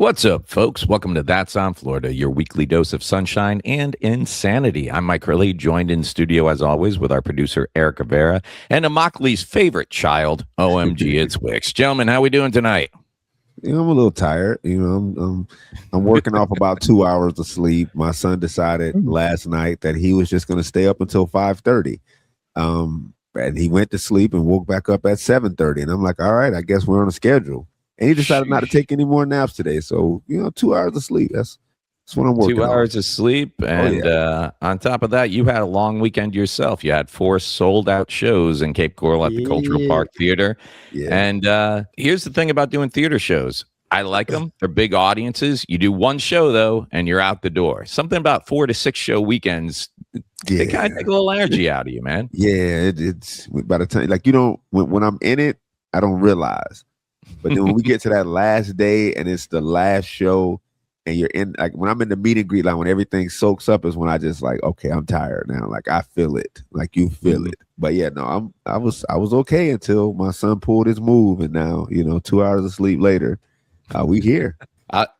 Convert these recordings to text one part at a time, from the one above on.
What's up, folks? Welcome to That's on Florida, your weekly dose of sunshine and insanity. I'm Myke Herlihy, joined in studio as always with our producer Erick Rivera and Immokalee's favorite child, Omgitswicks. Gentlemen, how we doing tonight? I'm a little tired. I'm working off about 2 hours of sleep. My son decided last night that he was just going to stay up until 5:30. And he went to sleep and woke back up at 7:30. And I'm like, all right, I guess we're on a schedule. And he decided not to take any more naps today. So, 2 hours of sleep. That's what I'm working on. 2 hours of sleep. And on top of that, you had a long weekend yourself. You had 4 sold-out shows in Cape Coral at the Cultural Park Theater. Yeah. And here's the thing about doing theater shows. I like them. They're big audiences. You do one show, though, and you're out the door. Something about 4 to 6 show weekends, they kind of take a little energy out of you, man. Yeah, it's by the time, like, when I'm in it, I don't realize. But then when we get to that last day and it's the last show and you're in, like when I'm in the meet and greet line, when everything soaks up is when I just like, okay, I'm tired now. Like I feel it, like you feel it. But yeah, no, I was okay until my son pulled his move. And now, 2 hours of sleep later, we here.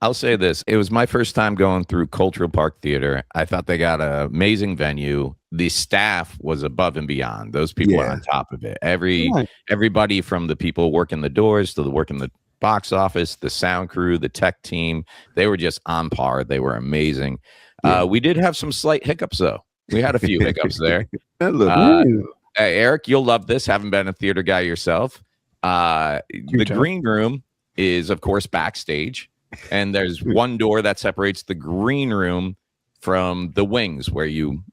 I'll say this. It was my first time going through Cultural Park Theater. I thought they got an amazing venue. The staff was above and beyond. Those people are on top of it. Everybody from the people working the doors to the working the box office, the sound crew, the tech team, they were just on par. They were amazing. Yeah. We did have some slight hiccups, though. We had a few hiccups there. Erick, you'll love this. Haven't been a theater guy yourself. The green room is, of course, backstage. And there's one door that separates the green room from the wings where you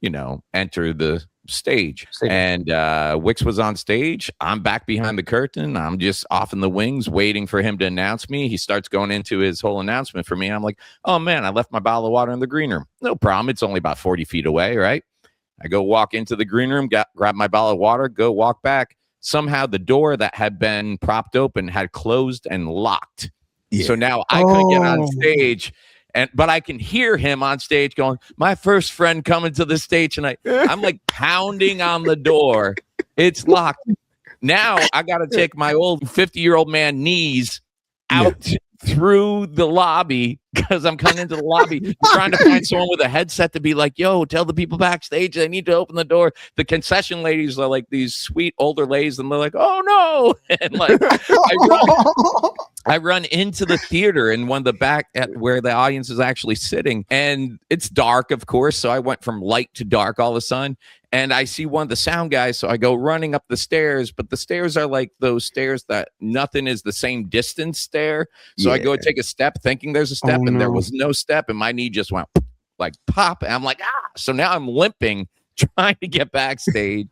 enter the stage. And Wicks was on stage. I'm back behind the curtain. I'm just off in the wings waiting for him to announce me. He starts going into his whole announcement for me. I'm like, oh, man, I left my bottle of water in the green room. No problem. It's only about 40 feet away, right? I go walk into the green room, grab my bottle of water, go walk back. Somehow the door that had been propped open had closed and locked. Yeah. So now I couldn't get on stage, but I can hear him on stage going, my first friend coming to the stage tonight. I'm like pounding on the door. It's locked. Now I got to take my old 50-year-old man knees out through the lobby because I'm coming into the lobby trying to find someone with a headset to be like, yo, tell the people backstage they need to open the door. The concession ladies are like these sweet older ladies, and they're like, oh no. And like I run into the theater in one of the back at where the audience is actually sitting, and it's dark, of course. So I went from light to dark all of a sudden. And I see one of the sound guys, so I go running up the stairs, but the stairs are like those stairs that nothing is the same distance stair. So I go take a step thinking there's a step, and there was no step, and my knee just went like pop. And I'm like, ah. So now I'm limping, trying to get backstage.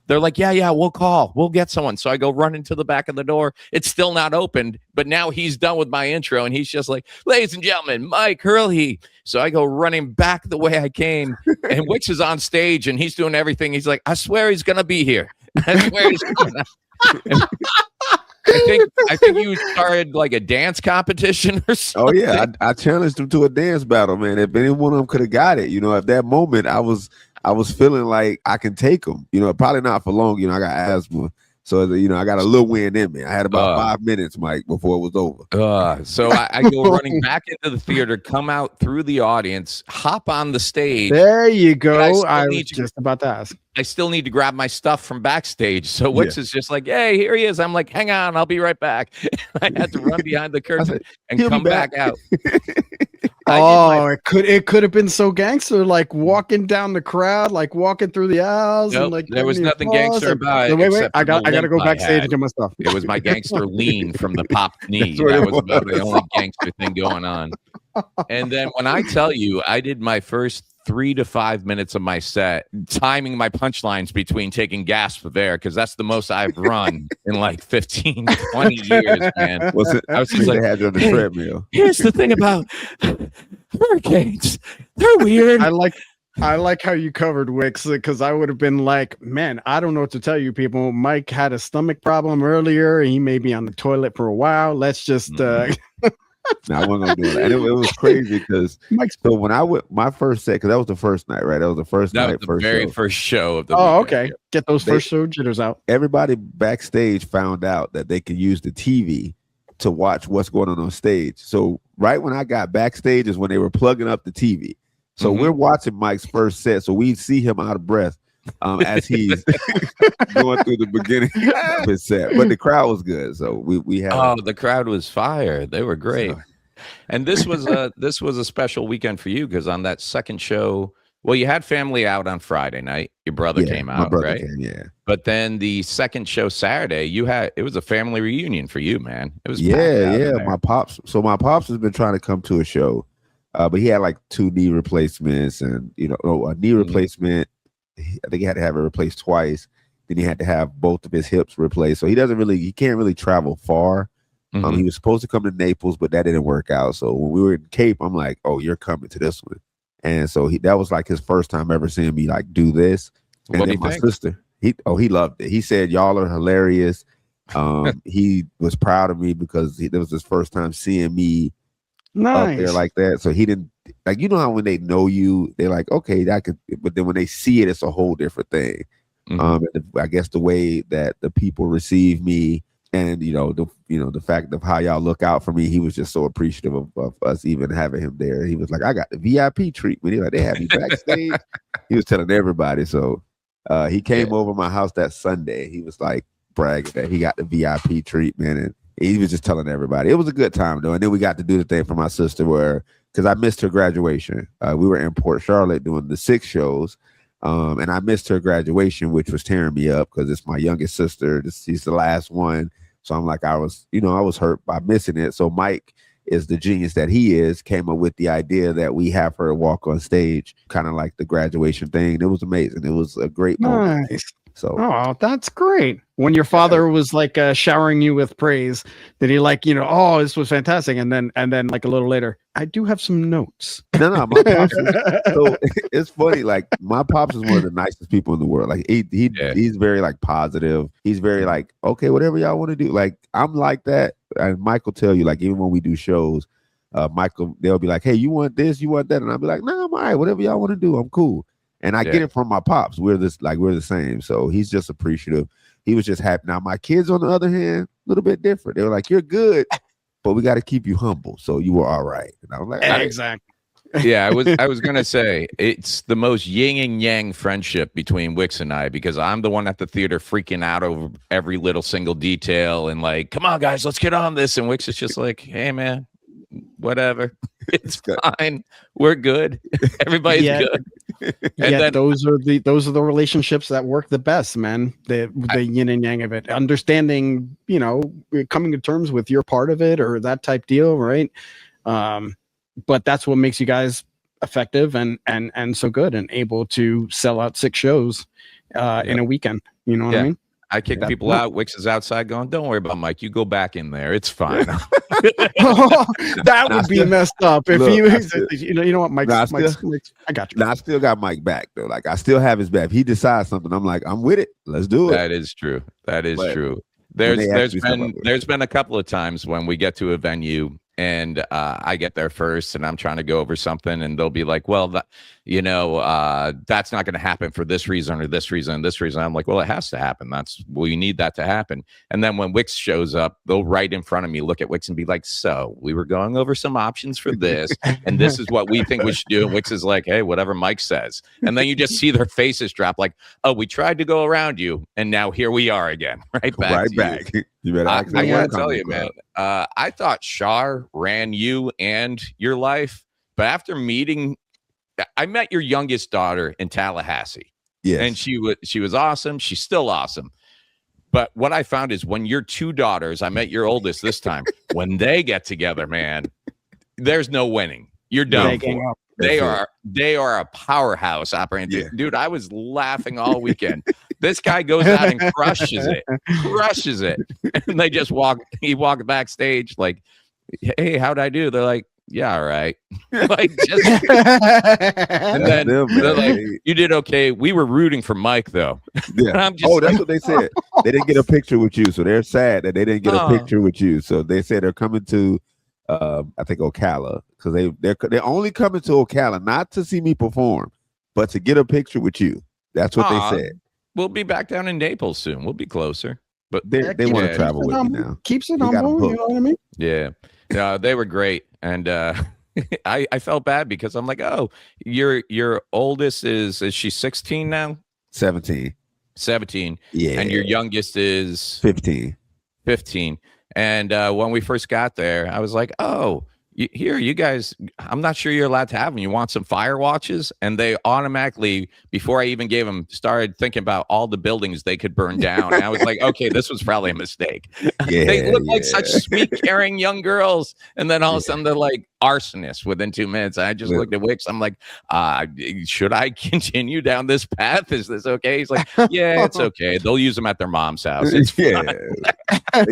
They're like, yeah, we'll get someone. So I go run into the back of the door. It's still not opened, but now he's done with my intro, and he's just like, ladies and gentlemen, Myke Herlihy. So I go running back the way I came, and Wicks is on stage, and he's doing everything. He's like, I swear he's going to be here. I swear he's going to. I think you started like a dance competition or something. Oh, yeah. I challenged him to a dance battle, man. If any one of them could have got it, at that moment, I was feeling like I can take them, probably not for long. I got asthma. So, I got a little wind in me. I had about 5 minutes, Myke, before it was over. So I go running back into the theater, come out through the audience, hop on the stage. There you go. I was just about to ask. I still need to grab my stuff from backstage. So Wicks is just like, hey, here he is. I'm like, hang on, I'll be right back. I had to run behind the curtain and come back out. It could have been so gangster, like walking down the crowd, like walking through the aisles. Nope, and like there was nothing gangster about it. Wait, I got to go backstage and get my stuff. It was my gangster lean from the popped knee. That was about the only gangster thing going on. And then when I tell you, I did my first 3 to 5 minutes of my set, timing my punchlines between taking gasps of air, because that's the most I've run in like 15, 20 years, man. I was just like, had you on the treadmill. Here's the thing about hurricanes. They're weird. I like how you covered Wicks, because I would have been like, man, I don't know what to tell you people. Myke had a stomach problem earlier. He may be on the toilet for a while. Let's just No, I wasn't gonna do that. And it was crazy because so when I went my first set, because that was the first night, right? That was the first night, the very first show of the weekend. Okay. Get those first show jitters out. Everybody backstage found out that they could use the TV to watch what's going on stage. So right when I got backstage is when they were plugging up the TV. So we're watching Myke's first set. So we see him out of breath as he's going through the beginning of his set. But the crowd was good. So we had the crowd was fire. They were great. So, and this was a special weekend for you because on that second show, well, you had family out on Friday night. Your brother came out, right? But then the second show Saturday, it was a family reunion for you, man. It was my pops. So my pops has been trying to come to a show, but he had like 2 knee replacements, and a knee replacement. I think he had to have it replaced twice. Then he had to have both of his hips replaced. So he can't really travel far. He was supposed to come to Naples, but that didn't work out. So when we were in Cape, I'm like, "Oh, you're coming to this one." And so that was like his first time ever seeing me like do this. And then my sister, he loved it. He said, "Y'all are hilarious." He was proud of me because it was his first time seeing me up there like that. So he didn't like, how when they know you, they're like, okay, that could, but then when they see it, it's a whole different thing. And I guess the way that the people receive me, and the fact of how y'all look out for me, he was just so appreciative of us even having him there. He was like, "I got the VIP treatment." He like, "They had me backstage." He was telling everybody. So he came over my house that Sunday. He was like bragging that he got the VIP treatment, and he was just telling everybody. It was a good time though. And then we got to do the thing for my sister because I missed her graduation. We were in Port Charlotte doing the 6 shows. And I missed her graduation, which was tearing me up because it's my youngest sister. She's the last one. So I'm like, I was hurt by missing it. So Myke is the genius that he is, came up with the idea that we have her walk on stage, kind of like the graduation thing. It was amazing. It was a great moment. Nice. So, that's great. When your father was like showering you with praise, did he like, oh, this was fantastic, and then like a little later, I do have some notes. No, my pops. So it's funny. Like my pops is one of the nicest people in the world. Like he's very like positive. He's very like, okay, whatever y'all want to do. Like I'm like that, and Mike will tell you, like even when we do shows, they'll be like, hey, you want this, you want that, and I'll be like, nah, I'm all right. Whatever y'all want to do, I'm cool. And I get it from my pops. We're the same. So he's just appreciative. He was just happy. Now my kids, on the other hand, a little bit different. They were like, "You're good, but we got to keep you humble." So you were all right. And I was like, exactly. Yeah, I was gonna say it's the most yin and yang friendship between Wicks and I, because I'm the one at the theater freaking out over every little single detail and like, come on guys, let's get on this. And Wicks is just like, hey man, whatever, it's fine, we're good, everybody's good. And then those are the relationships that work the best, man. The yin and yang of it, understanding, coming to terms with your part of it or that type deal, right? But that's what makes you guys effective and so good and able to sell out 6 shows in a weekend. You know what I mean? I kick people out. Wicks is outside going, don't worry about Myke. You go back in there. It's fine. That would be messed up. If you know what, Myke, I got you. I still got Myke back though. Like I still have his back. If he decides something, I'm like, I'm with it. Let's do it. That is true. True. There's been a couple of times when we get to a venue and I get there first and I'm trying to go over something and they'll be like, well, that's not going to happen for this reason or this reason and this reason. I'm like, well, it has to happen. We need that to happen. And then when Wicks shows up, they'll right in front of me look at Wicks and be like, so we were going over some options for this and this is what we think we should do. And Wicks is like, hey, whatever Myke says. And then you just see their faces drop like, oh, we tried to go around you and now here we are again. Right back. You better I gotta tell you, man. I thought Shar ran you and your life, but after I met your youngest daughter in Tallahassee. Yes. And she was awesome. She's still awesome. But what I found is when your 2 daughters, I met your oldest this time, when they get together, man, there's no winning. You're done. They are a powerhouse operating. Yeah. Dude, I was laughing all weekend. This guy goes out and crushes it. And he walked backstage like, hey, how'd I do? They're like, yeah, all right. Like, just, and then they're like, you did okay. We were rooting for Myke though. Yeah. That's what they said. They didn't get a picture with you. So they're sad that they didn't get a picture with you. So they said they're coming to I think Ocala, because they're only coming to Ocala not to see me perform, but to get a picture with you. That's what they said. We'll be back down in Naples soon. We'll be closer. but they want to travel with me now. Keeps it humble, you know what I mean? Yeah, they were great, and I felt bad because I'm like, oh, your oldest is she 16 now? 17. 17. Yeah. And your youngest is 15. 15. And when we first got there, I was like, oh, here, you guys, I'm not sure you're allowed to have them. You want some fire watches? And they automatically, before I even gave them, started thinking about all the buildings they could burn down. And I was like, okay, this was probably a mistake. They look like such sweet, caring young girls. And then all of a sudden they're like arsonists within 2 minutes. I just looked at Wicks. I'm like, should I continue down this path? Is this okay? He's like, yeah, it's okay. They'll use them at their mom's house. It's They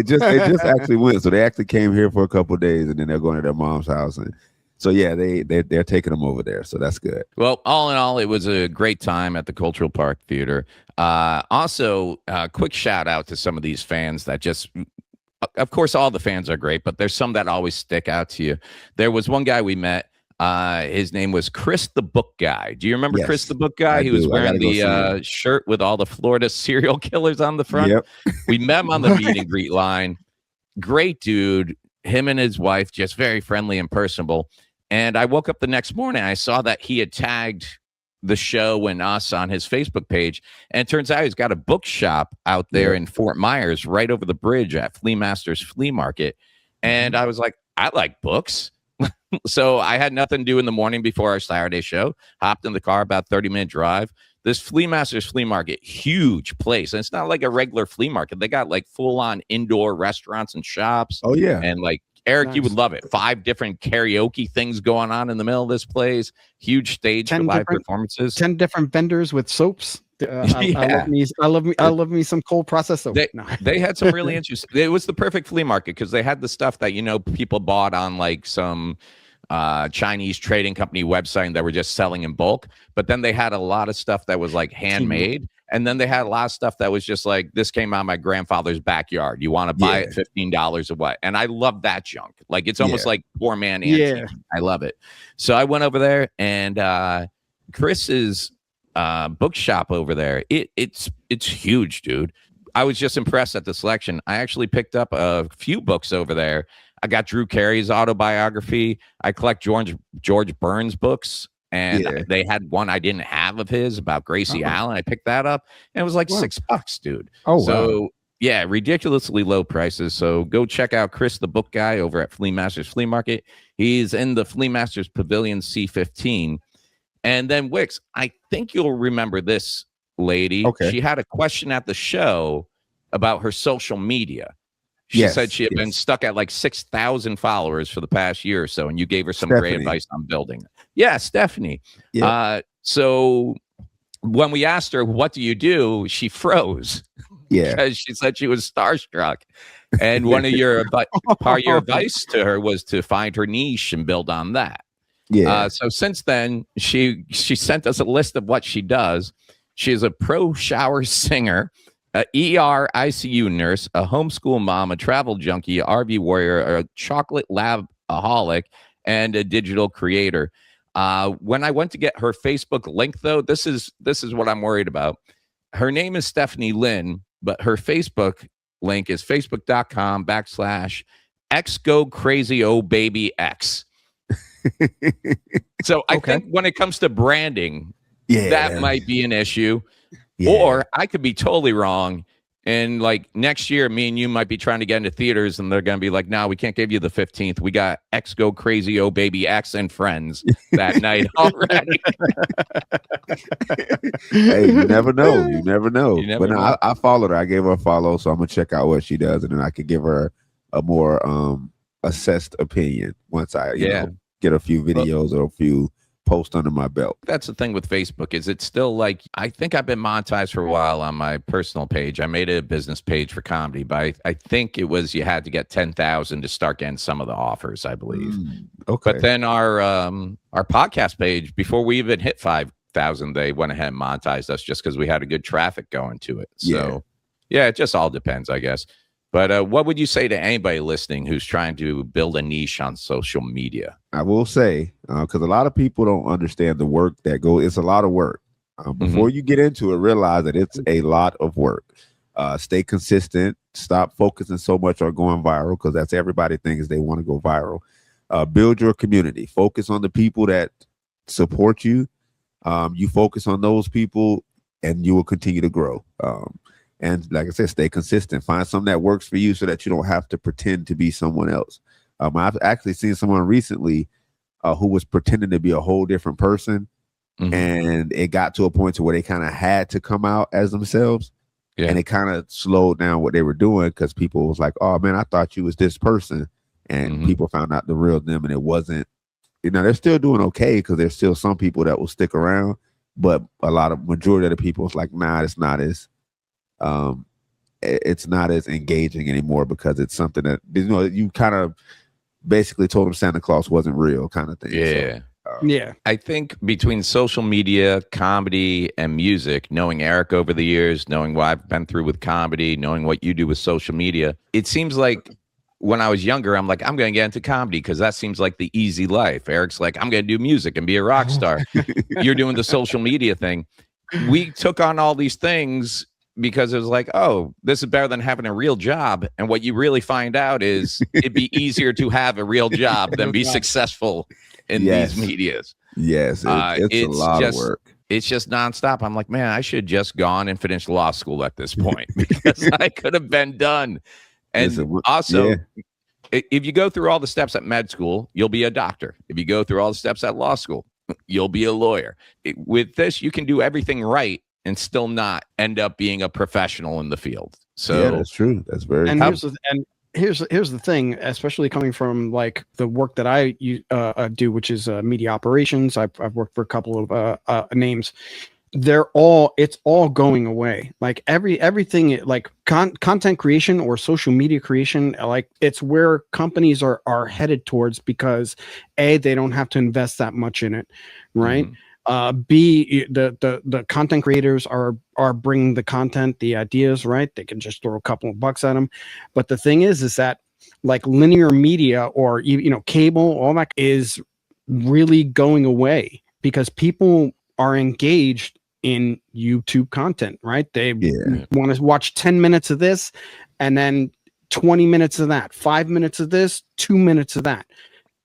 just actually went. So they actually came here for a couple of days and then they're going to their mom's house. And so, yeah, they're taking them over there. So that's good. Well, all in all, it was a great time at the Cultural Park Theater. Also, quick shout out to some of these fans that just, of course, all the fans are great, but there's some that always stick out to you. There was one guy we met. His name was Chris the Book Guy. Do you remember Chris the Book Guy? He was wearing the shirt with all the Florida serial killers on the front. Yep. We met him on the meet and greet line. Great dude. Him and his wife, just very friendly and personable. And I woke up the next morning. I saw that he had tagged the show and us on his Facebook page. And it turns out he's got a bookshop out there in Fort Myers, right over the bridge at Flea Master's Flea Market. And I was like, I like books. So I had nothing to do in the morning before our Saturday show. Hopped in the car, about 30-minute drive. This Flea Master's Flea Market, huge place. And it's not like a regular flea market. They got like full-on indoor restaurants and shops. Oh, yeah. And like, Eric, you would love it. 5 different karaoke things going on in the middle of this place. Huge stage for live performances. 10 different vendors with soaps. I love me some cold processed soap. They had some really interesting. It was the perfect flea market because they had the stuff that people bought on like some Chinese trading company website and that were just selling in bulk. But then they had a lot of stuff that was like handmade. And then they had a lot of stuff that was just like, this came out of my grandfather's backyard. You want to buy it $15 or what? And I love that junk. Like, it's almost like poor man antique. I love it. So I went over there and Chris's bookshop over there. It's huge, dude. I was just impressed at the selection. I actually picked up a few books over there. I got Drew Carey's autobiography. I collect George Burns books. And they had one I didn't have of his about Gracie Allen. I picked that up, and it was like $6, dude. So yeah, ridiculously low prices. So go check out Chris the Book Guy over at Flea Masters Flea Market. He's in the Flea Masters Pavilion C15. And then Wicks, I think you'll remember this lady. Okay. She had a question at the show about her social media. She said she had been stuck at like 6,000 followers for the past year or so, and you gave her some great advice on building. Yeah, Stephanie. Yeah. So when we asked her, what do you do? She froze. Yeah. Because she said she was starstruck. And one of part of your advice to her was to find her niche and build on that. Yeah. So since then, she sent us a list of what she does. She is a pro shower singer, a ER ICU nurse, a homeschool mom, a travel junkie, RV warrior, a chocolate lab-aholic, and a digital creator. When I went to get her Facebook link, though, this is what I'm worried about. Her name is Stephanie Lynn, but her Facebook link is facebook.com/XGoCrazyOBabyX. So I think when it comes to branding, that might be an issue. Or I could be totally wrong. And like next year, me and you might be trying to get into theaters and they're going to be like, no, we can't give you the 15th. We got X Go Crazy Oh Baby X and friends that night already. Hey, you never know. You never know. But no, I followed her. I gave her a follow. So I'm going to check out what she does. And then I could give her a more assessed opinion once I get a few videos or a few post under my belt. That's the thing with Facebook is it's still like, I think I've been monetized for a while on my personal page. I made it a business page for comedy, but I think it was you had to get 10,000 to start getting some of the offers, I believe. Okay. But then our podcast page, before we even hit 5,000, they went ahead and monetized us just because we had a good traffic going to it. So yeah, it just all depends, I guess. But what would you say to anybody listening who's trying to build a niche on social media? I will say, because a lot of people don't understand the work that goes. It's a lot of work. Before you get into it, realize that it's a lot of work. Stay consistent. Stop focusing so much on going viral, because that's everybody thinks they want to go viral. Build your community. Focus on the people that support you. You focus on those people and you will continue to grow. And like I said, stay consistent. Find something that works for you so that you don't have to pretend to be someone else. I've actually seen someone recently who was pretending to be a whole different person. And it got to a point to where they kind of had to come out as themselves. And it kind of slowed down what they were doing, because people was like, oh man, I thought you was this person. And people found out the real them, and it wasn't. They're still doing okay, because there's still some people that will stick around, but majority of the people is like, nah, it's not as engaging anymore, because it's something that you kind of basically told them Santa Claus wasn't real, kind of thing. Yeah. Yeah. I think between social media, comedy, and music, knowing Erick over the years, knowing what I've been through with comedy, knowing what you do with social media, it seems like when I was younger, I'm like, I'm going to get into comedy because that seems like the easy life. Erick's like, I'm going to do music and be a rock star. You're doing the social media thing. We took on all these things because it was like, oh, this is better than having a real job. And what you really find out is it'd be easier to have a real job than be successful in these medias. Yes, it's a lot of work. It's just nonstop. I'm like, man, I should have just gone and finished law school at this point, because I could have been done. And also, if you go through all the steps at med school, you'll be a doctor. If you go through all the steps at law school, you'll be a lawyer. With this, you can do everything right and still not end up being a professional in the field. So yeah, that's true. That's very true. Here's the thing, especially coming from like the work that I do, which is media operations. I've worked for a couple of names. It's all going away. Like everything, like content creation or social media creation, like it's where companies are headed towards, because A, they don't have to invest that much in it, right? B, the content creators are bringing the content, the ideas, right? They can just throw a couple of bucks at them. But the thing is that like linear media or cable, all that is really going away, because people are engaged in YouTube content, right? They want to watch 10 minutes of this and then 20 minutes of that, 5 minutes of this, 2 minutes of that.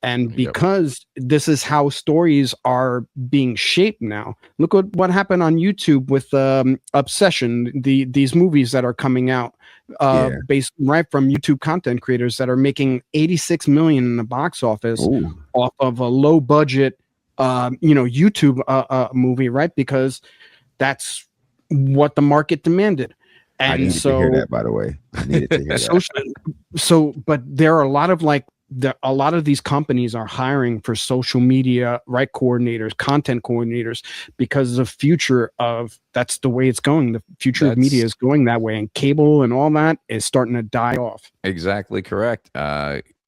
And because this is how stories are being shaped now, look at what happened on YouTube with Obsession, these movies that are coming out based right from YouTube content creators that are making 86 million in the box office off of a low budget YouTube movie, right? Because that's what the market demanded. And I needed to hear that, by the way. I needed to hear that. But there are a lot of these companies are hiring for social media, right? Coordinators, content coordinators, because the future that's the way it's going. The future of media is going that way, and cable and all that is starting to die off. Exactly correct.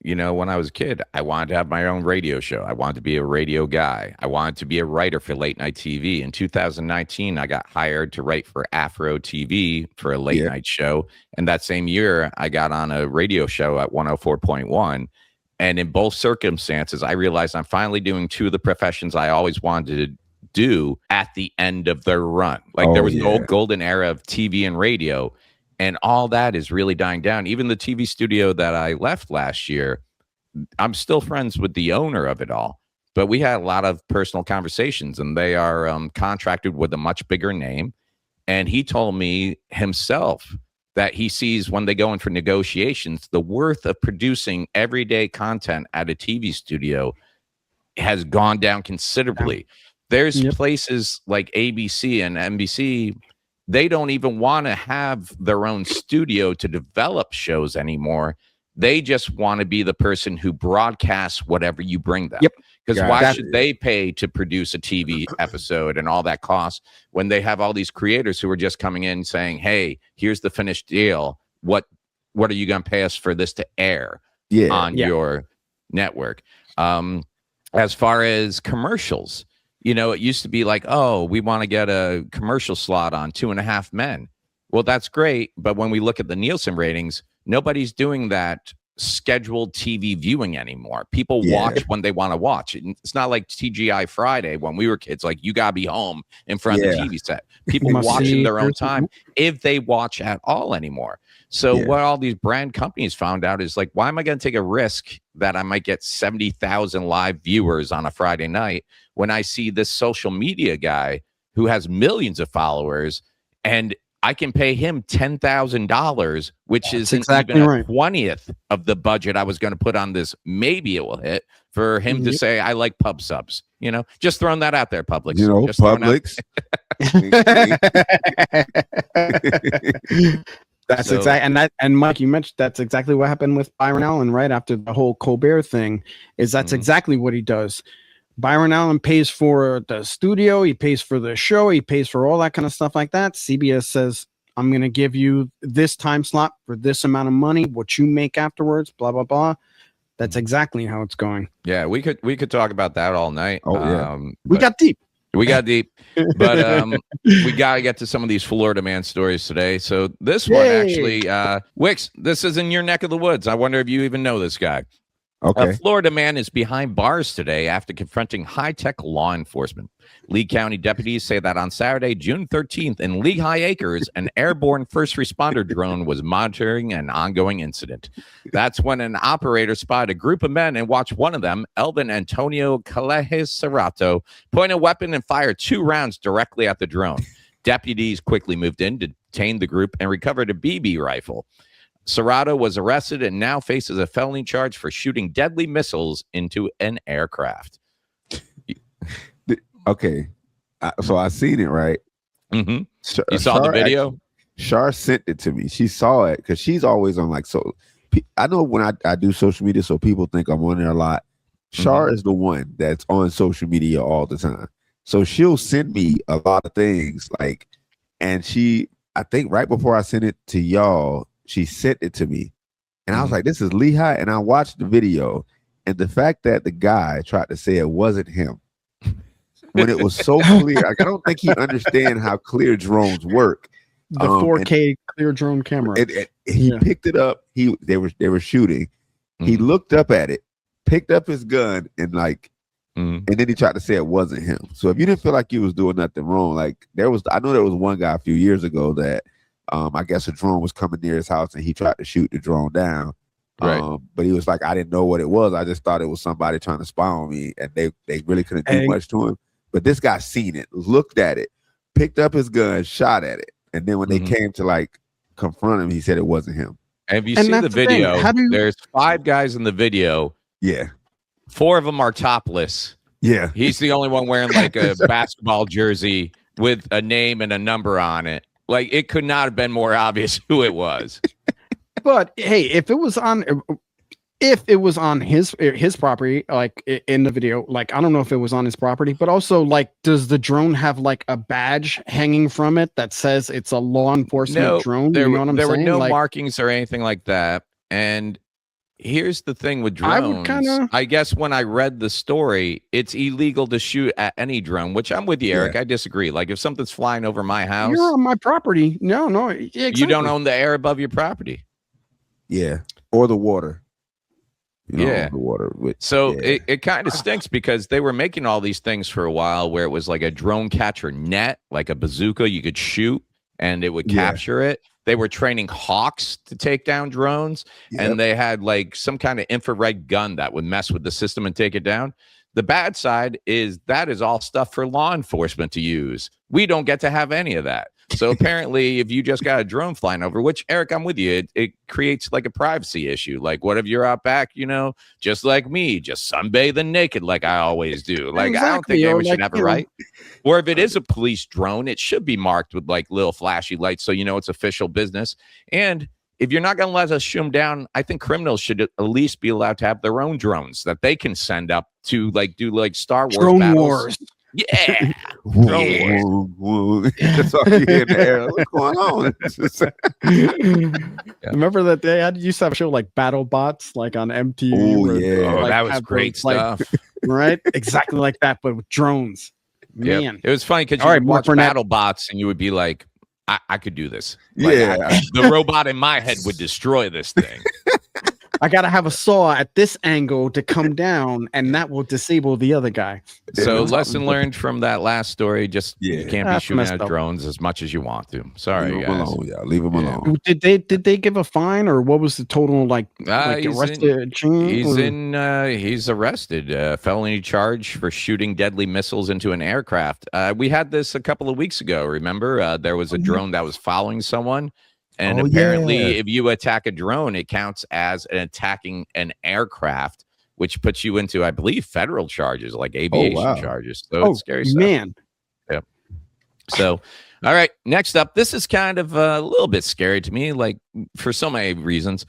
When I was a kid, I wanted to have my own radio show. I wanted to be a radio guy. I wanted to be a writer for late night TV. In 2019, I got hired to write for Afro TV for a late night show. And that same year, I got on a radio show at 104.1. And in both circumstances, I realized I'm finally doing two of the professions I always wanted to do at the end of their run. Like there was no golden era of TV and radio. And all that is really dying down. Even the TV studio that I left last year, I'm still friends with the owner of it all. But we had a lot of personal conversations, and they are contracted with a much bigger name. And he told me himself that he sees when they go in for negotiations, the worth of producing everyday content at a TV studio has gone down considerably. There's places like ABC and NBC, they don't even want to have their own studio to develop shows anymore. They just want to be the person who broadcasts whatever you bring them. Because why should they pay to produce a TV episode and all that cost when they have all these creators who are just coming in saying, hey, here's the finished deal. What are you going to pay us for this to air on your network? As far as commercials, it used to be like, oh, we want to get a commercial slot on 2.5 Men. Well, that's great. But when we look at the Nielsen ratings, nobody's doing that scheduled TV viewing anymore. People watch when they want to watch. It's not like TGI Friday when we were kids. Like, you gotta be home in front of the TV set. People watch in their own time, if they watch at all anymore. So what all these brand companies found out is like, why am I going to take a risk that I might get 70,000 live viewers on a Friday night when I see this social media guy who has millions of followers, and I can pay him $10,000, which isn't even a 20th of the budget I was going to put on this. Maybe it will hit for him to say, I like pub subs, just throwing that out there, Publix. Just Publix. That's exactly, and Mike, you mentioned that's exactly what happened with Byron Allen right after the whole Colbert thing. That's exactly what he does. Byron Allen pays for the studio, he pays for the show, he pays for all that kind of stuff like that. CBS says, I'm going to give you this time slot for this amount of money, what you make afterwards, blah, blah, blah. That's exactly how it's going. Yeah, we could talk about that all night. Oh, yeah. We got deep. We got deep, but we got to get to some of these Florida man stories today. So this one actually, Wicks, this is in your neck of the woods. I wonder if you even know this guy. Okay. A Florida man is behind bars today after confronting high-tech law enforcement. Lee County deputies say that on Saturday, June 13th, in Lehigh Acres, an airborne first responder drone was monitoring an ongoing incident. That's when an operator spotted a group of men and watched one of them, Elvin Antonio Callejas Serrato, point a weapon and fire 2 rounds directly at the drone. Deputies quickly moved in, detained the group, and recovered a BB rifle. Serrato was arrested and now faces a felony charge for shooting deadly missiles into an aircraft. Okay. So I seen it, right? Mm-hmm. You saw the video? Shar sent it to me. She saw it because she's always on I know when I do social media, so people think I'm on there a lot. Shar is the one that's on social media all the time. So she'll send me a lot of things and I think right before I sent it to y'all, she sent it to me, and I was like, this is Lehigh. And I watched the video, and the fact that the guy tried to say it wasn't him when it was so clear, I don't think he understands how clear drones work. The 4K clear drone camera. He picked it up. They were shooting. He looked up at it, picked up his gun, and and then he tried to say it wasn't him. So if you didn't feel like you was doing nothing wrong, I know there was one guy a few years ago that I guess a drone was coming near his house and he tried to shoot the drone down. Right. But he was like, I didn't know what it was. I just thought it was somebody trying to spy on me, and they really couldn't do much to him. But this guy seen it, looked at it, picked up his gun, shot at it. And then when they came to confront him, he said it wasn't him. And if you see the video, there's 5 guys in the video. Yeah. 4 of them are topless. Yeah. He's the only one wearing a basketball jersey with a name and a number on it. It could not have been more obvious who it was. But hey, if it was on his property, in the video, I don't know if it was on his property, but also does the drone have a badge hanging from it that says it's a law enforcement drone? There were no markings or anything like that. And here's the thing with drones. I guess when I read the story, it's illegal to shoot at any drone, which I'm with you, Eric. I disagree. If something's flying over my house, you're on my property. No, exactly. You don't own the air above your property. Yeah, or the water. The water. It kind of stinks because they were making all these things for a while where it was like a drone catcher net, like a bazooka you could shoot and it would capture it. They were training hawks to take down drones, and they had some kind of infrared gun that would mess with the system and take it down. The bad side is that is all stuff for law enforcement to use. We don't get to have any of that. So apparently, if you just got a drone flying over, which, Eric, I'm with you, it creates a privacy issue. What if you're out back, just like me, just sunbathing naked like I always do? Exactly. I don't think anyone should have a right. Or if it is a police drone, it should be marked with little flashy lights so it's official business. And if you're not going to let us shoot them down, I think criminals should at least be allowed to have their own drones that they can send up to do Star Wars drone battles. Wars. Yeah. That's all you hear in the air. What's going on? Remember that they used to have a show Battle Bots on MTV? That was great stuff. Right? Exactly like that, but with drones. Man. Yep. It was funny because you would watch Battle Bots and you would be like, I could do this. The robot in my head would destroy this thing. I gotta have a saw at this angle to come down, and that will disable the other guy. So lesson learned from that last story: just you can't be shooting at drones as much as you want to. Sorry, leave guys. Them alone, yeah. Leave them alone. Did they give a fine, or what was the total arrested? He's arrested. Felony charge for shooting deadly missiles into an aircraft. We had this a couple of weeks ago. Remember, there was a drone that was following someone. And apparently, if you attack a drone, it counts as attacking an aircraft, which puts you into, I believe, federal charges, like aviation charges. So it's scary stuff. Man. Yep. So, all right. Next up, this is kind of a little bit scary to me, like for so many reasons.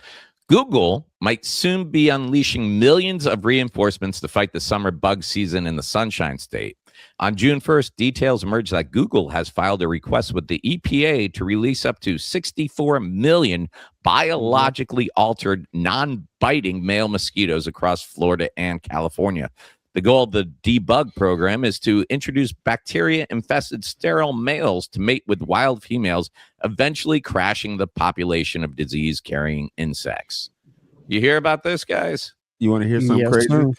Google might soon be unleashing millions of reinforcements to fight the summer bug season in the Sunshine State. On June 1st, details emerged that Google has filed a request with the EPA to release up to 64 million biologically altered, non-biting male mosquitoes across Florida and California. The goal of the debug program is to introduce bacteria-infested sterile males to mate with wild females, eventually crashing the population of disease-carrying insects. You hear about this, guys? You want to hear something crazy? Sir.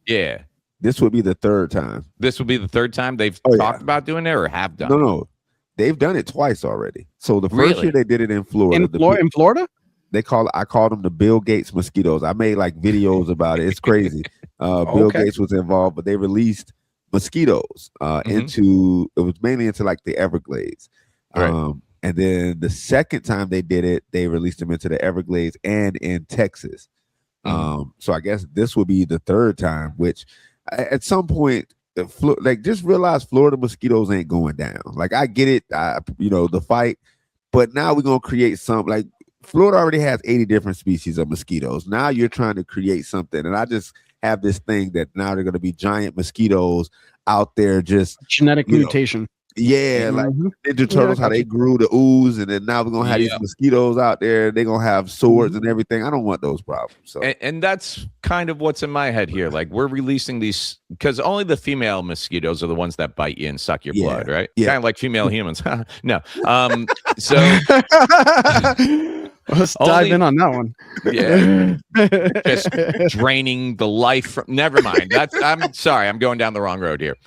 Yeah. This would be the third time. This would be the third time they've talked about doing it or have done it? No. They've done it twice already. So the first year they did it in Florida. In Florida? I called them the Bill Gates mosquitoes. I made like videos about it. It's crazy. Bill Gates was involved, but they released mosquitoes it was mainly into like the Everglades. Right. And then the second time they did it, they released them into the Everglades and in Texas. So I guess this will be the third time, which at some point, just realize Florida mosquitoes ain't going down. Like I get it, the fight, but now we're gonna create some. Like Florida already has 80 different species of mosquitoes. Now you're trying to create something, and I just have this thing that now they're gonna be giant mosquitoes out there, just genetic mutation. Like Ninja Turtles, how they grew the ooze, and then now we're gonna have these mosquitoes out there. They're gonna have swords and everything. I don't want those problems. So, and that's kind of what's in my head here. Like we're releasing these because only the female mosquitoes are the ones that bite you and suck your blood, right? Yeah, kind of like female humans. No. So let's dive in on that one. Yeah, just draining the life from. Never mind. I'm sorry. I'm going down the wrong road here.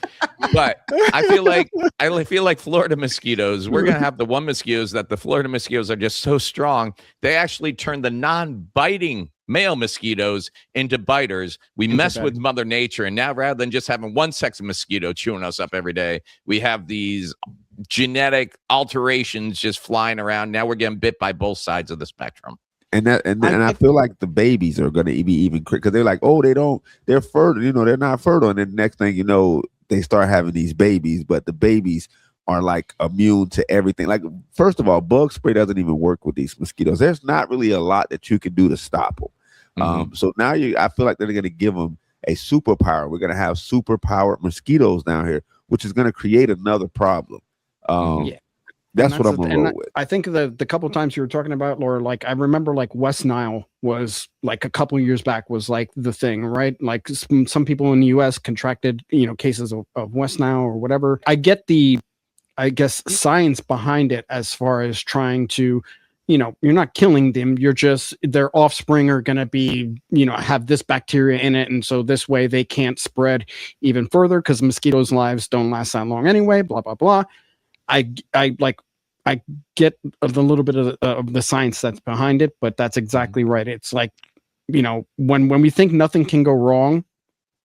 But I feel like Florida mosquitoes. We're gonna have the one mosquitoes that the Florida mosquitoes are just so strong. They actually turn the non-biting male mosquitoes into biters. We mess with Mother Nature, and now rather than just having one sex of mosquito chewing us up every day, we have these genetic alterations just flying around. Now we're getting bit by both sides of the spectrum. And I feel like the babies are going to be even because they're like, they're fertile, they're not fertile. And then the next thing you know, they start having these babies, but the babies are like immune to everything. Like, first of all, bug spray doesn't even work with these mosquitoes. There's not really a lot that you can do to stop them. So now I feel like they're going to give them a superpower. We're going to have super-powered mosquitoes down here, which is going to create another problem. That's what I'm gonna roll with. I think the couple of times you were talking about, Laura, like I remember like West Nile was like a couple of years back was like the thing, right? Like some people in the US contracted, cases of West Nile or whatever. I get I guess science behind it as far as trying to, you're not killing them. You're just, their offspring are going to be, have this bacteria in it. And so this way they can't spread even further because mosquitoes' lives don't last that long anyway, blah, blah, blah. I get a little bit of the science that's behind it, but that's exactly right. It's like, when we think nothing can go wrong,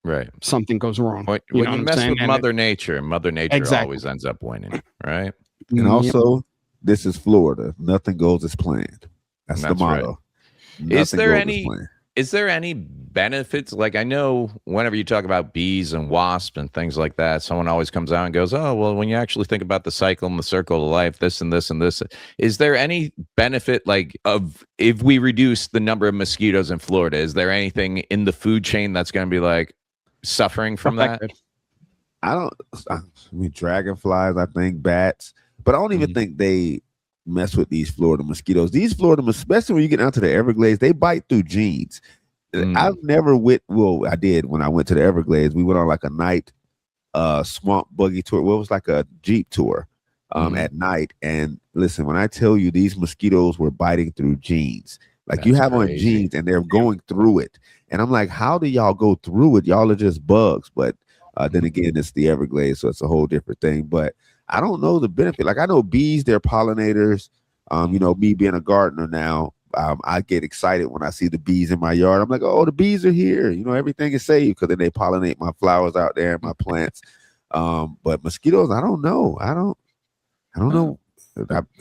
right, something goes wrong. When you mess with Mother Nature always ends up winning, right? And also, this is Florida. Nothing goes as planned. That's the motto. Right. Is there any benefits? Like I know whenever you talk about bees and wasps and things like that, someone always comes out and goes, oh, well, when you actually think about the cycle and the circle of life, this and this and this, is there any benefit of if we reduce the number of mosquitoes in Florida, is there anything in the food chain that's going to be like suffering from that? I mean, dragonflies, I think bats, but I don't even think they mess with these Florida mosquitoes. These Florida, especially when you get down to the Everglades, they bite through jeans. I've never I did when I went to the Everglades. We went on like a night swamp buggy tour. Well, it was like a Jeep tour at night. And listen, when I tell you these mosquitoes were biting through jeans, Like you have on jeans and they're going through it. And I'm like, how do y'all go through it? Y'all are just bugs. But then again, it's the Everglades, so it's a whole different thing. But I don't know the benefit. Like I know bees, they're pollinators. You know, me being a gardener now, I get excited when I see the bees in my yard. I'm like, oh, the bees are here. You know, everything is safe because then they pollinate my flowers out there and my plants. But mosquitoes, I don't know. I don't know.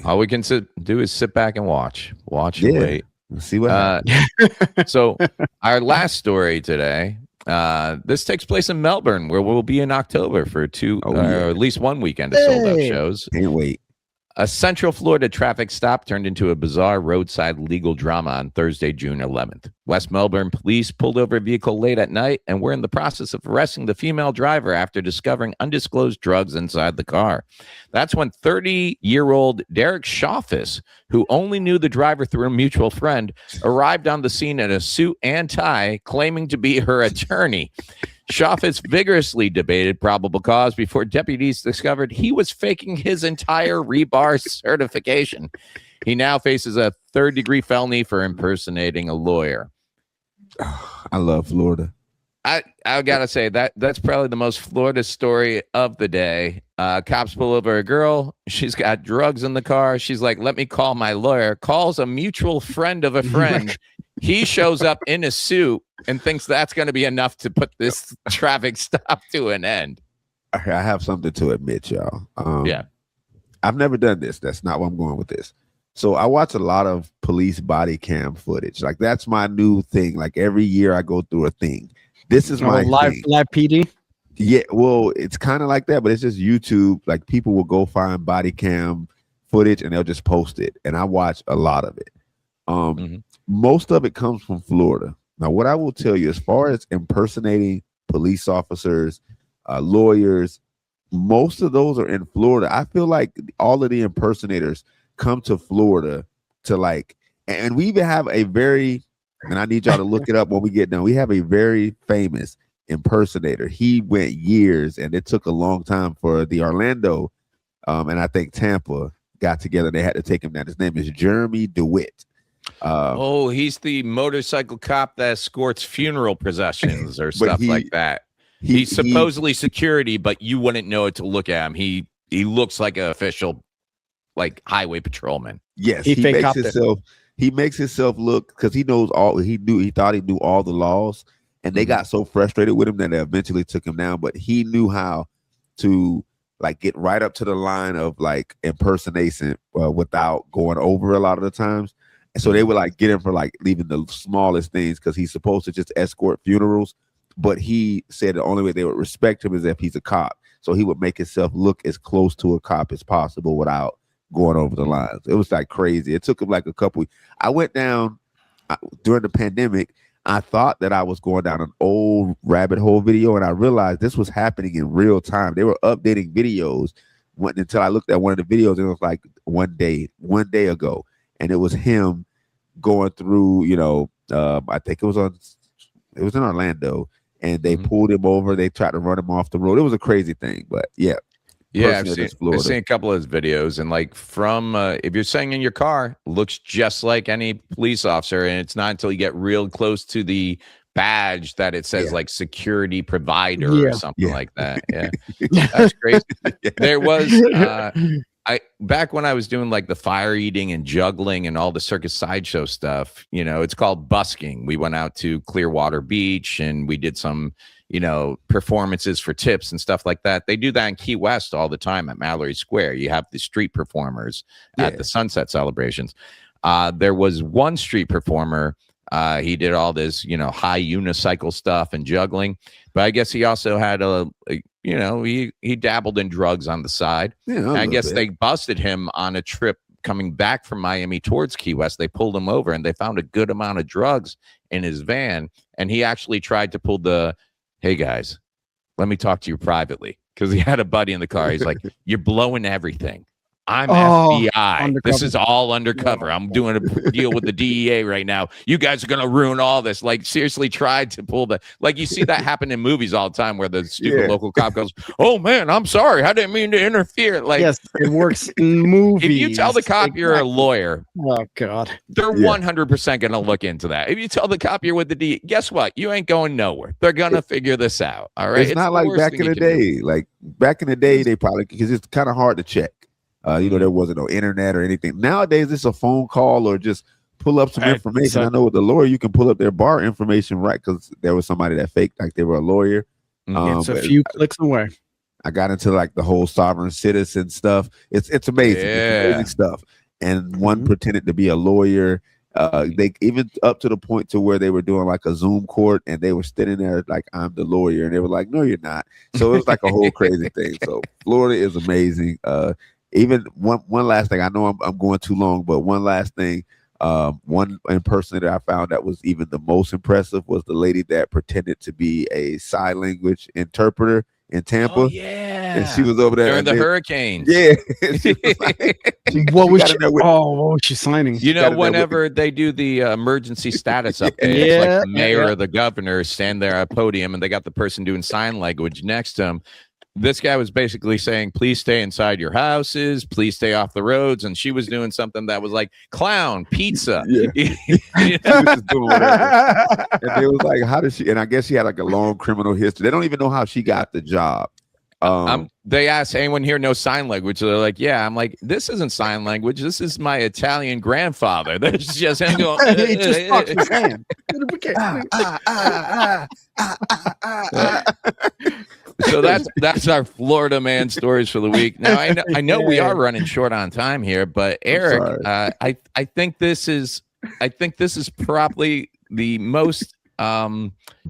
All we can do is sit back and watch and wait. Let's see what happens. So our last story today, this takes place in Melbourne, where we'll be in October for at least one weekend of sold-out shows. Can't wait. A Central Florida traffic stop turned into a bizarre roadside legal drama on Thursday, June 11th. West Melbourne police pulled over a vehicle late at night and were in the process of arresting the female driver after discovering undisclosed drugs inside the car. That's when 30-year-old Derek Shawfis, who only knew the driver through a mutual friend, arrived on the scene in a suit and tie, claiming to be her attorney. Shawfis vigorously debated probable cause before deputies discovered he was faking his entire rebar certification. He now faces a third-degree felony for impersonating a lawyer. I love Florida. I gotta say that's probably the most Florida story of the day. Cops pull over a girl. She's got drugs in the car. She's like, let me call my lawyer. Calls a mutual friend of a friend. He shows up in a suit and thinks that's going to be enough to put this traffic stop to an end. I have something to admit, y'all. Yeah. I've never done this. That's not where I'm going with this. So I watch a lot of police body cam footage. Like that's my new thing. Like every year I go through a thing. This is my live PD. Yeah, well, it's kind of like that, but it's just YouTube. Like people will go find body cam footage and they'll just post it. And I watch a lot of it. Most of it comes from Florida. Now, what I will tell you, as far as impersonating police officers, lawyers, most of those are in Florida. I feel like all of the impersonators come to Florida to like, and we even have a very, and I need y'all to look it up when we get done. We have a very famous impersonator. He went years, and it took a long time for the Orlando, and I think Tampa got together. They had to take him down. His name is Jeremy DeWitt. He's the motorcycle cop that escorts funeral processions or stuff like that. He's supposedly security, but you wouldn't know it to look at him. He looks like an official, like highway patrolman. Yes, he makes himself look, because he knows all. He thought he knew all the laws, and they got so frustrated with him that they eventually took him down. But he knew how to like get right up to the line of like impersonation without going over a lot of the times. And so they would like get him for like leaving the smallest things, because he's supposed to just escort funerals. But he said the only way they would respect him is if he's a cop. So he would make himself look as close to a cop as possible without going over the lines. It was like crazy. It took him like a couple. I went down during the pandemic. I thought that I was going down an old rabbit hole video, and I realized this was happening in real time. They were updating videos until I looked at one of the videos, and it was like one day ago. And it was him going through, I think it was in Orlando, and they pulled him over. They tried to run him off the road. It was a crazy thing, but yeah. Yeah, I've seen a couple of his videos, and like from if you're saying in your car, looks just like any police officer, and it's not until you get real close to the badge that it says like security provider or something like that. Yeah, that's crazy. There was back when I was doing like the fire eating and juggling and all the circus sideshow stuff, it's called busking. We went out to Clearwater Beach and we did some, performances for tips and stuff like that. They do that in Key West all the time at Mallory Square. You have the street performers at the sunset celebrations. There was one street performer. He did all this, high unicycle stuff and juggling, but I guess he also had he dabbled in drugs on the side. Yeah, I guess they busted him on a trip coming back from Miami towards Key West. They pulled him over and they found a good amount of drugs in his van. And he actually tried to pull hey guys, let me talk to you privately. Because he had a buddy in the car. He's like, you're blowing everything. I'm FBI. Undercover. This is all undercover. I'm doing a deal with the DEA right now. You guys are going to ruin all this. Like, seriously, tried to pull the, like, you see that happen in movies all the time where the stupid local cop goes, oh, man, I'm sorry. I didn't mean to interfere. Like, yes, it works in movies. If you tell the cop you're a lawyer, oh, God, they're 100% going to look into that. If you tell the cop you're with the DEA, guess what? You ain't going nowhere. They're going to figure this out. All right. It's not like back in the day. Like, back in the day, they probably, because it's kind of hard to check. You know, there wasn't no internet or anything. Nowadays, it's a phone call or just pull up some information. So, I know with the lawyer, you can pull up their bar information, right? Because there was somebody that faked like they were a lawyer. It's a few clicks away. I got into like the whole sovereign citizen stuff. It's amazing. Yeah. It's amazing stuff. And one pretended to be a lawyer. They even up to the point to where they were doing like a Zoom court and they were sitting there like, I'm the lawyer. And they were like, no, you're not. So it was like a whole crazy thing. So Florida is amazing. Even one last thing, I know I'm going too long, but one last thing, one impersonator that I found that was even the most impressive was the lady that pretended to be a sign language interpreter in Tampa. Oh, yeah. And she was over there during the hurricane. Yeah. What was she signing? You know, whenever they do the emergency status update, it's like the mayor or the governor stand there at a podium and they got the person doing sign language next to him. This guy was basically saying, please stay inside your houses, please stay off the roads. And she was doing something that was like clown, pizza. Yeah. She was just doing whatever. And it was like, how did she? And I guess she had like a long criminal history. They don't even know how she got the job. They asked, anyone here know sign language? So they're like, yeah. I'm like, this isn't sign language. This is my Italian grandfather. There's just him going, he just talks his hand. So that's our Florida man stories for the week. Now I know we are running short on time here, but Eric, I think this is probably the most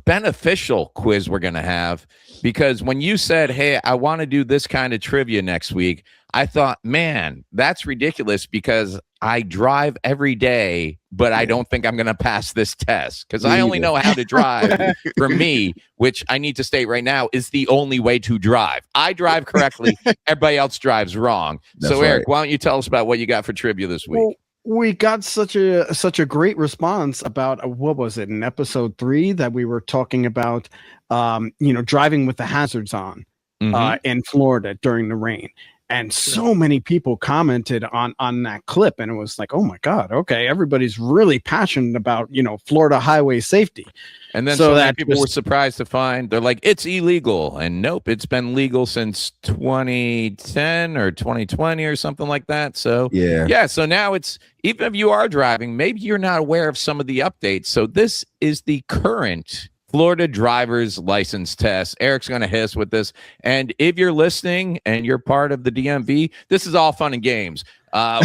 beneficial quiz we're gonna have, because when you said, hey, I want to do this kind of trivia next week, I thought, man, that's ridiculous because I drive every day, but I don't think I'm going to pass this test because I only know how to drive. For me, which I need to state right now, is the only way to drive. I drive correctly. Everybody else drives wrong. That's so, Eric, why don't you tell us about what you got for trivia this week? Well, we got such a great response about what was it in episode 3 that we were talking about, driving with the hazards on in Florida during the rain. And so many people commented on that clip, and it was like, oh my God, okay, everybody's really passionate about, Florida highway safety. And then so many people were surprised to find, they're like, it's illegal. And nope, it's been legal since 2010 or 2020 or something like that. So yeah. So now it's, even if you are driving, maybe you're not aware of some of the updates. So this is the current Florida driver's license test. Eric's going to hit us with this. And if you're listening and you're part of the DMV, this is all fun and games.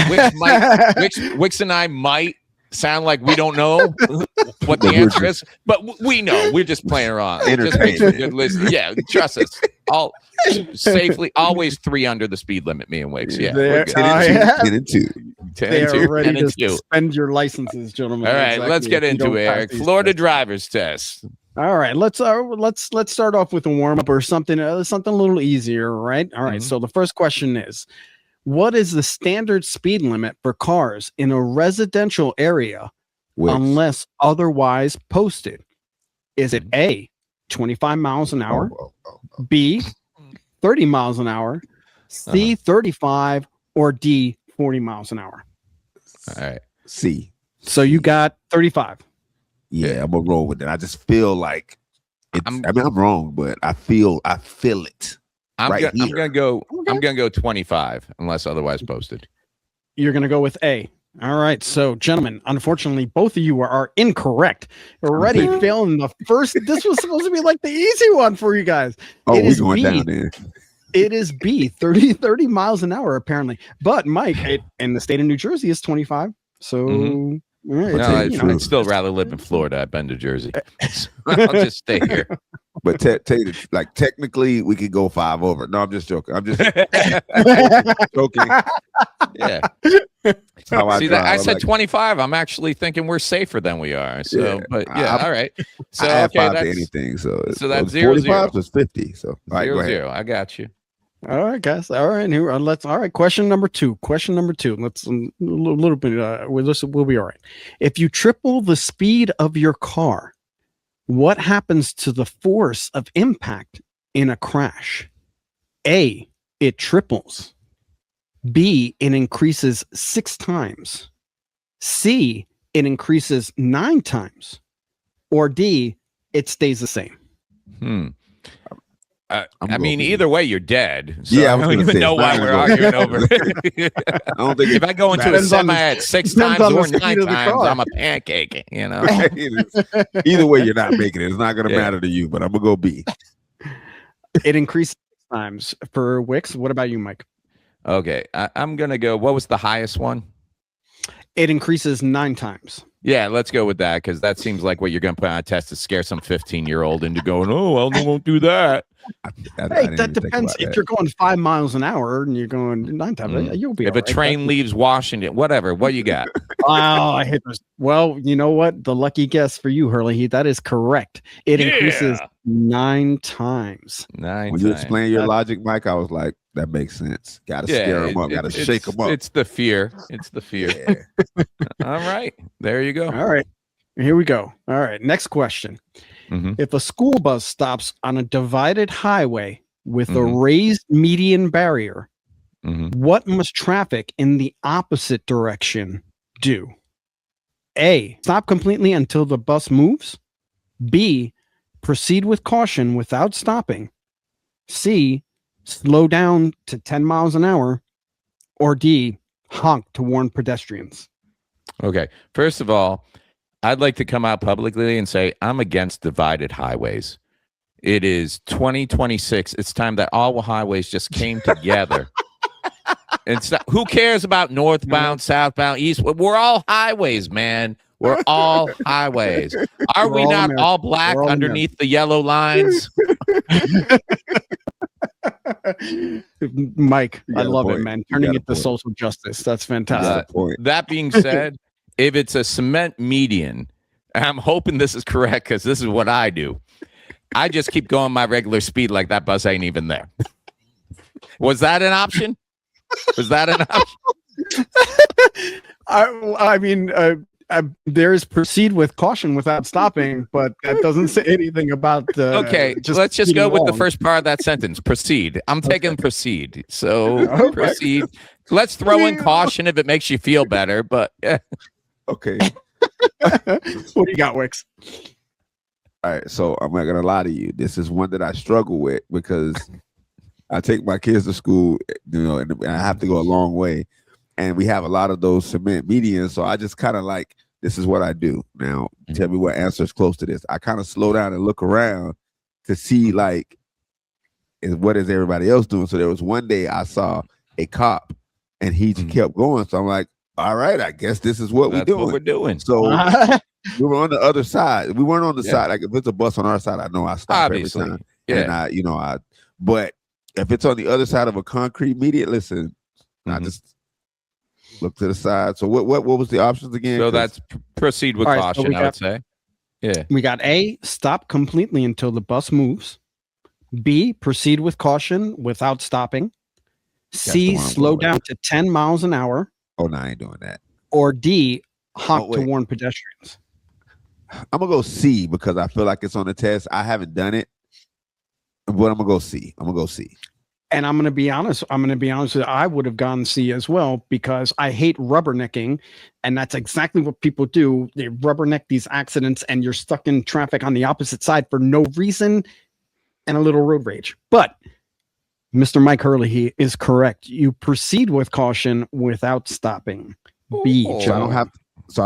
Wix and I might sound like we don't know what the answer is, but we know. We're just playing around. Just make sure good listen. Yeah, trust us. All safely, always 3 under the speed limit, me and Wix. Yeah. 10 and 2. They are ready to suspend your licenses, gentlemen. All right, let's get into it, Eric. Florida driver's test. All right, let's start off with a warm up or something a little easier, right? All right. So the first question is, what is the standard speed limit for cars in a residential area unless otherwise posted? Is it A, 25 miles an hour, B, 30 miles an hour, C, 35, or D, 40 miles an hour? All right, C. So you got 35. Yeah, I'm gonna roll with it. I just feel like I'm wrong, but I feel it. I'm gonna go 25 unless otherwise posted. You're gonna go with A. All right, so gentlemen, unfortunately, both of you are incorrect. Already failing the first. This was supposed to be like the easy one for you guys. Oh, we're going down there. It is B, 30 miles an hour apparently. But Myke, in the state of New Jersey, is 25. So. I'd still rather live in Florida. I've been to Jersey. So I'll just stay here. But technically, we could go 5 over. No, I'm just joking. I'm just joking. Yeah. I said 25. I'm actually thinking we're safer than we are. So, but yeah, all right. So I add 5 to anything. So that's 0-0. 45 was 50. So 0-0. I got you. All right, guys. All right, here. All right. Question number two. Let's a little bit. We'll be all right. If you triple the speed of your car, what happens to the force of impact in a crash? A, it triples. B, it increases 6 times. C, it increases 9 times. Or D, it stays the same. I mean, either way, you're dead. So yeah, I don't even know why we're arguing over it. I don't think if I go into a semi at 6 times or 9 times, I'm a pancake. You know. Either way, you're not making it. It's not going to matter to you. But I'm gonna go B. It increases 6 times for Wicks. What about you, Myke? Okay, I'm gonna go. What was the highest one? It increases 9 times. Yeah, let's go with that because that seems like what you're going to put on a test to scare some 15-year-old into going, oh, well, they won't do that. That depends. If you're going 5 miles an hour and you're going 9 times, you'll be. If a train leaves Washington, whatever, what you got? Wow, I hate this. Well, you know what? The lucky guess for you, Herlihy, that is correct. It increases 9 times. 9 times. When you explain your logic, Myke, I was like, that makes sense. Got to scare them up. Got to shake them up. It's the fear. It's the fear. All right. There you go. All right. Here we go. All right. Next question. If a school bus stops on a divided highway with a raised median barrier, what must traffic in the opposite direction do? A, stop completely until the bus moves. B, proceed with caution without stopping. C, slow down to 10 miles an hour. Or D, honk to warn pedestrians. Okay. First of all, I'd like to come out publicly and say I'm against divided highways. It is 2026. It's time that all highways just came together. Who cares about northbound, southbound, east? We're all highways, man. We're all highways. Are we not all black underneath the yellow lines? Myke, I love it, man. Turning it to social justice. That's fantastic. That being said, if it's a cement median, and I'm hoping this is correct because this is what I do. I just keep going my regular speed like that bus ain't even there. Was that an option? Was that an option? I mean, there's proceed with caution without stopping, but that doesn't say anything about the. Okay, let's just go with the first part of that sentence. Proceed. I'm taking proceed. So proceed. Let's throw in caution if it makes you feel better, but okay. What do you got, Wicks? All right, so I'm not gonna lie to you. This is one that I struggle with because I take my kids to school, and I have to go a long way, and we have a lot of those cement medians. So I just kind of like, this is what I do. Now, tell me what answer is close to this. I kind of slow down and look around to see like, what is everybody else doing? So there was one day I saw a cop, and he kept going. So I'm like, all right, I guess this is what we're doing. What we're doing. So we were on the other side. We weren't on the side. Like if it's a bus on our side, I know I stop every time. Yeah. And but if it's on the other side of a concrete median, listen, I just look to the side. So what was the options again? So that's proceed with caution, I would say. Yeah. We got A, stop completely until the bus moves. B, proceed with caution without stopping. C, slow down to 10 miles an hour. Oh, no, I ain't doing that. Or D, honk to warn pedestrians. I'm going to go C because I feel like it's on the test. I haven't done it, but I'm going to go C. And I'm going to be honest. With you, I would have gone C as well because I hate rubbernecking. And that's exactly what people do. They rubberneck these accidents and you're stuck in traffic on the opposite side for no reason and a little road rage. But Mr. Myke Herlihy is correct. You proceed with caution without stopping. B. So I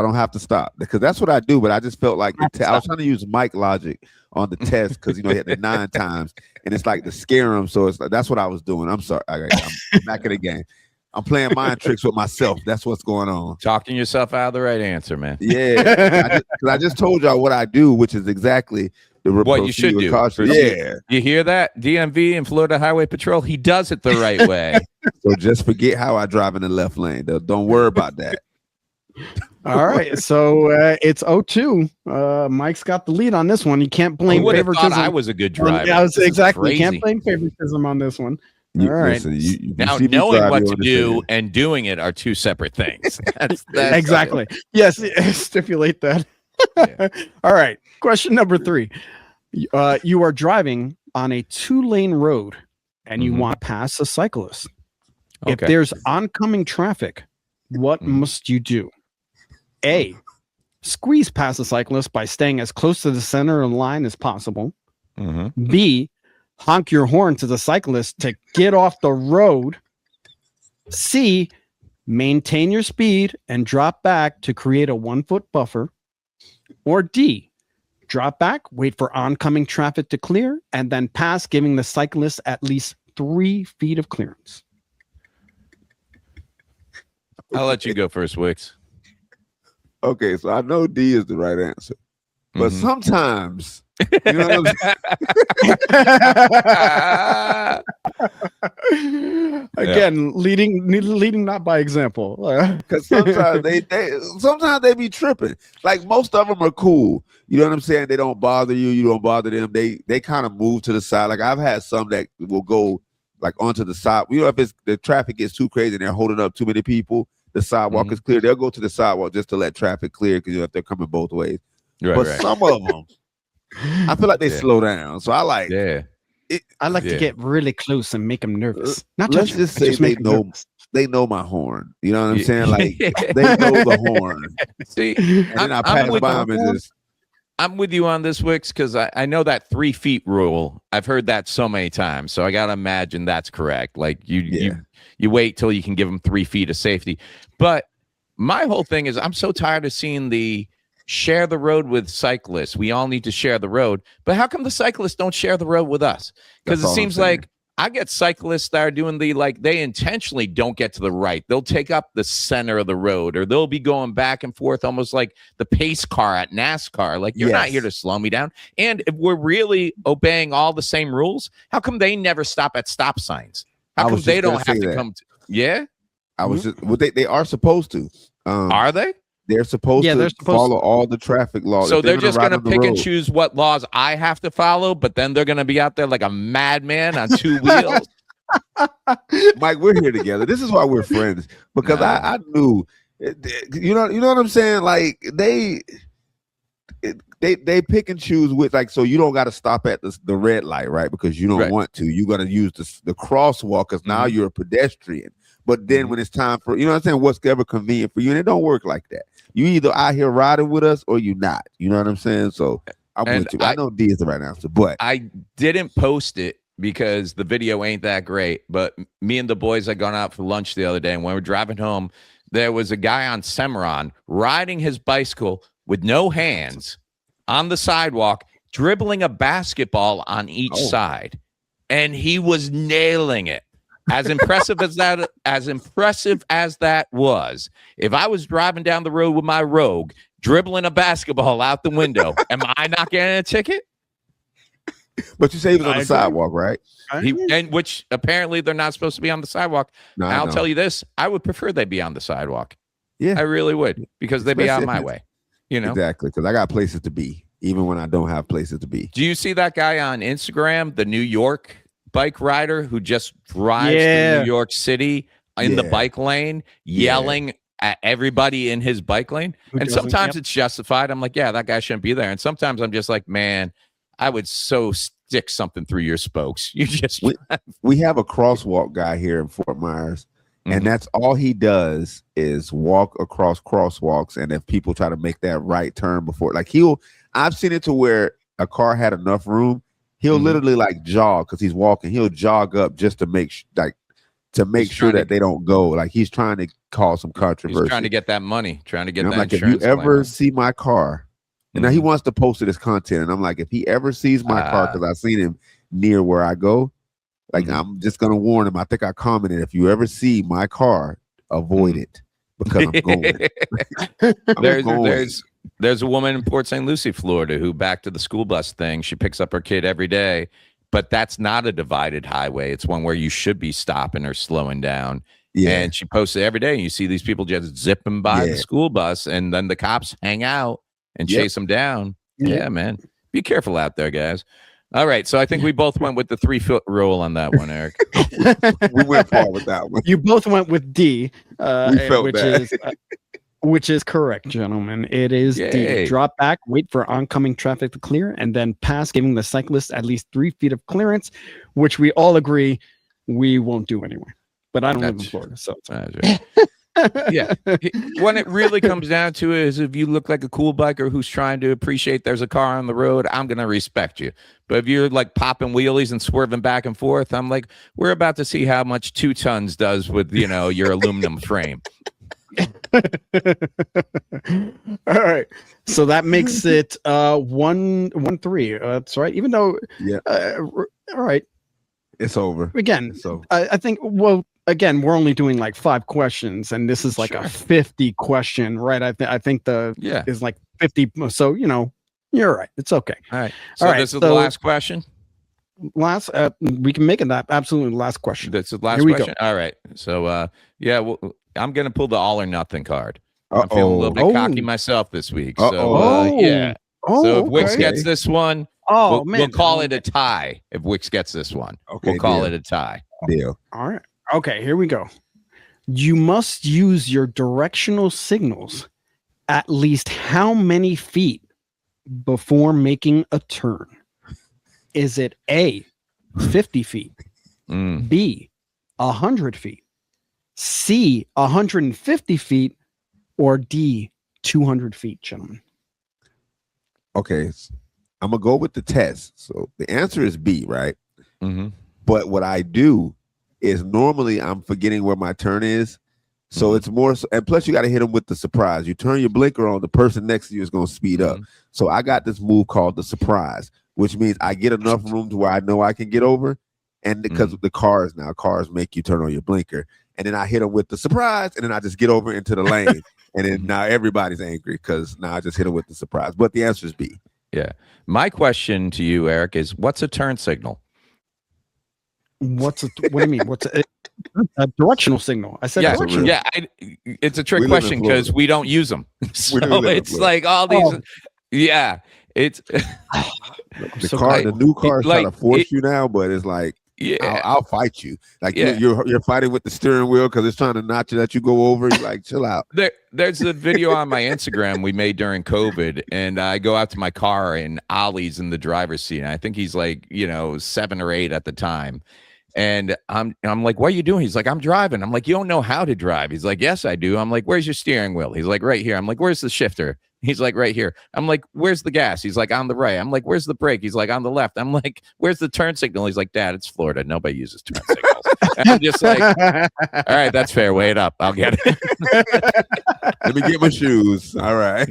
don't have to stop because that's what I do. But I just felt like I was trying to use Myke logic on the test because he had the 9 times, and it's like to scare him. So it's like that's what I was doing. I'm sorry. I'm back in the game. I'm playing mind tricks with myself. That's what's going on. Talking yourself out of the right answer, man. Yeah, I just told y'all what I do, which is exactly what you should do. Yeah, you hear that? DMV and Florida Highway Patrol. He does it the right way. So just forget how I drive in the left lane. Don't worry about that. All right, so it's 0-2. Mike's got the lead on this one. You can't blame favoritism. I was a good driver. Yeah, exactly. You can't blame favoritism on this one. All right. Listen, you now, see me knowing drive, what you to do understand. and doing it are two separate things. That's Exactly. Yes, stipulate that. Yeah. All right. Question number 3. You are driving on a 2-lane road and you want to pass a cyclist. If Okay. there's oncoming traffic, what must you do? A, squeeze past the cyclist by staying as close to the center of the line as possible. B, honk your horn to the cyclist to get off the road. C, maintain your speed and drop back to create a 1-foot buffer. Or D, drop back, wait for oncoming traffic to clear, and then pass, giving the cyclist at least 3 feet of clearance. I'll let you go first, Wicks. Okay, so I know D is the right answer, but sometimes, you know what I'm Again, leading not by example. Because sometimes they be tripping. Like most of them are cool. You know what I'm saying? They don't bother you. You don't bother them. They kind of move to the side. Like I've had some that will go like onto the side. You know, if the traffic gets too crazy and they're holding up too many people, the sidewalk is clear. They'll go to the sidewalk just to let traffic clear because if they're coming both ways. But some of them, I feel like they slow down. So I like. Yeah. I like to get really close and make them nervous. Not Let's just say they know my horn. You know what I'm saying? Like they know the horn. See, and then I pass by them and just. I'm with you on this, Wicks, because I know that 3 feet rule. I've heard that so many times, so I gotta imagine that's correct. Like you wait till you can give them 3 feet of safety. But my whole thing is, I'm so tired of seeing the share the road with cyclists. We all need to share the road, but how come the cyclists don't share the road with us? Because it seems like I get cyclists that are doing they intentionally don't get to the right. They'll take up the center of the road, or they'll be going back and forth almost like the pace car at NASCAR. Like, you're not here to slow me down. And if we're really obeying all the same rules, how come they never stop at stop signs? How come they don't have to come to? Yeah. I was just, well, they are supposed to. Are they? They're supposed to follow all the traffic laws. So they're just going to pick and choose what laws I have to follow, but then they're going to be out there like a madman on 2 wheels. Mike, we're here together. This is why we're friends, because I knew, you know what I'm saying? Like they pick and choose with, like, so you don't got to stop at the red light, right? Because you don't want to. You got to use the crosswalk because now you're a pedestrian. But then when it's time for, you know what I'm saying, what's ever convenient for you, and it don't work like that. You either out here riding with us or you not. You know what I'm saying? So I'm with you. I know D is the right answer, but I didn't post it because the video ain't that great. But me and the boys had gone out for lunch the other day, and when we were driving home, there was a guy on Cimarron riding his bicycle with no hands on the sidewalk, dribbling a basketball on each side, and he was nailing it. As impressive as that was, if I was driving down the road with my Rogue, dribbling a basketball out the window, am I not getting a ticket? But you say he was on the sidewalk, right? And which apparently they're not supposed to be on the sidewalk. No, I'll tell you this: I would prefer they be on the sidewalk. Yeah, I really would, because they'd be out my way. You know, exactly, because I got places to be, even when I don't have places to be. Do you see that guy on Instagram, the New York bike rider who just drives through New York City in the bike lane, yelling at everybody in his bike lane? And sometimes it's justified. I'm like, yeah, that guy shouldn't be there. And sometimes I'm just like, man, I would so stick something through your spokes. You just we have a crosswalk guy here in Fort Myers, and that's all he does is walk across crosswalks. And if people try to make that right turn before, like I've seen it to where a car had enough room. He'll literally like jog because he's walking. He'll jog up just to make sure that they don't go. Like he's trying to cause some controversy. He's trying to get that money. Trying to get that. I'm like, if you ever see my car, and now he wants to post it as content, and I'm like, if he ever sees my car, because I've seen him near where I go, like I'm just gonna warn him. I think I commented, if you ever see my car, avoid it because I'm going. There's a woman in Port St. Lucie, Florida, who, back to the school bus thing, she picks up her kid every day, but that's not a divided highway. It's one where you should be stopping or slowing down. Yeah. And she posts it every day, and you see these people just zipping by the school bus, and then the cops hang out and chase them down. Yeah, man. Be careful out there, guys. All right, so I think we both went with the 3-foot rule on that one, Eric. We went far with that one. You both went with D, We felt which that. is which is correct, gentlemen. It is Yay. D. Drop back, wait for oncoming traffic to clear, and then pass, giving the cyclist at least 3 feet of clearance, which we all agree we won't do anyway. But I don't live in Florida, so it's right. Yeah. When it really comes down to it is if you look like a cool biker who's trying to appreciate there's a car on the road, I'm going to respect you. But if you're like popping wheelies and swerving back and forth, I'm like, we're about to see how much 2 tons does with, your aluminum frame. all right. So that makes it 1-3. That's right. Even though, all right. It's over. Again, so I think, again, we're only doing like 5 questions, and this is like a 50 question, right? I think is like 50. So you're right. It's okay. All right. So this is the last question. We can make it that absolutely last question. That's the last question. All right. So I'm gonna pull the all or nothing card. I'm feeling a little bit cocky myself this week. So yeah. So if Wicks gets this one. We'll call it a tie. If Wicks gets this one, we'll call it a tie. Deal. All right. Okay, here we go. You must use your directional signals at least how many feet before making a turn? Is it A, 50 feet, B, 100 feet, C, 150 feet, or D, 200 feet, gentlemen? Okay. I'm going to go with the test. So the answer is B, right? Mm-hmm. But what I do is normally I'm forgetting where my turn is. So it's more, and plus you got to hit them with the surprise. You turn your blinker on, the person next to you is going to speed up. So I got this move called the surprise, which means I get enough room to where I know I can get over. And because of the cars make you turn on your blinker. And then I hit them with the surprise, and then I just get over into the lane. And then now everybody's angry because now I just hit them with the surprise. But the answer is B. Yeah. My question to you, Eric, is what's a turn signal? What do you mean? What's a directional signal? I said directional. Yeah. It's a trick question because we don't use them. So it's like all these. Yeah. It's the new car is trying to force you now, but it's like, I'll fight you. Like you're fighting with the steering wheel because it's trying to not let you go over. You're like, chill out. There's a video on my Instagram we made during COVID, and I go out to my car and Ollie's in the driver's seat. And I think he's like 7 or 8 at the time. And I'm like, what are you doing? He's like, I'm driving. I'm like, you don't know how to drive. He's like, yes, I do. I'm like, where's your steering wheel? He's like, right here. I'm like, where's the shifter? He's like, right here. I'm like, where's the gas? He's like, on the right. I'm like, where's the brake? He's like, on the left. I'm like, where's the turn signal? He's like, Dad, it's Florida. Nobody uses turn signals. And I'm just like, all right, that's fair. Wait up. I'll get it. Let me get my shoes. All right.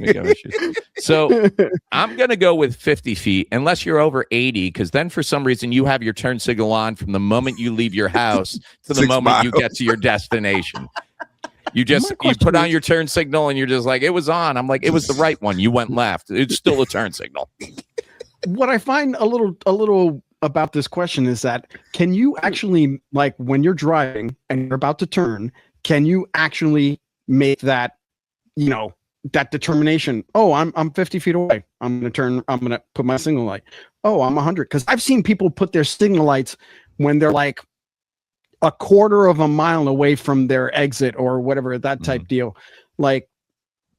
So I'm going to go with 50 feet unless you're over 80, because then for some reason you have your turn signal on from the moment you leave your house to the moment you get to your destination. You put on your turn signal and you're just like, it was on. I'm like, it was the right one. You went left. It's still a turn signal. What I find a little about this question is that can you actually, like when you're driving and you're about to turn, can you actually make that, that determination? Oh, I'm 50 feet away. I'm going to turn. I'm going to put my signal light. Oh, I'm 100. Because I've seen people put their signal lights when they're like a quarter of a mile away from their exit or whatever, that type deal. Like,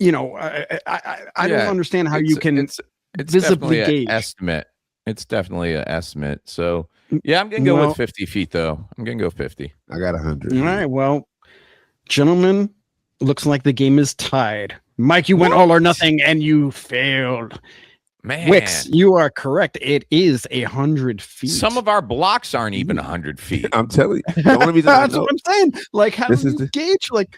I don't understand how you can it's visibly gauge. Estimate. It's definitely an estimate. So yeah, I'm gonna go with 50 feet though. I'm gonna go 50. I got 100. All right. Well, gentlemen, looks like the game is tied. Myke, you went all or nothing and you failed. Man, Wicks, you are correct. It is 100 feet. Some of our blocks aren't even 100 feet. I'm telling you. The only reason that's what I'm saying. Like, how do you gauge? Like,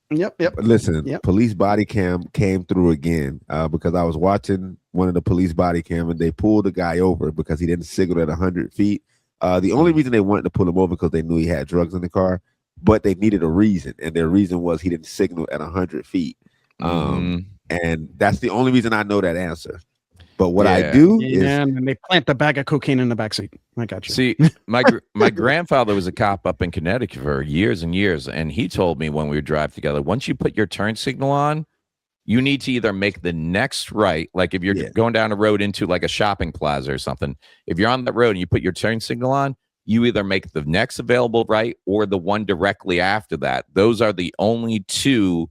yep. Listen, police body cam came through again because I was watching one of the police body cam and they pulled the guy over because he didn't signal at 100 feet. The only reason they wanted to pull him over because they knew he had drugs in the car, but they needed a reason, and their reason was he didn't signal at 100 feet. And that's the only reason I know that answer. But what I do is, and they plant the bag of cocaine in the backseat. I got you. See, my grandfather was a cop up in Connecticut for years and years, and he told me when we would drive together, once you put your turn signal on, you need to either make the next right, like if you're going down a road into like a shopping plaza or something, if you're on that road and you put your turn signal on, you either make the next available right or the one directly after that. Those are the only two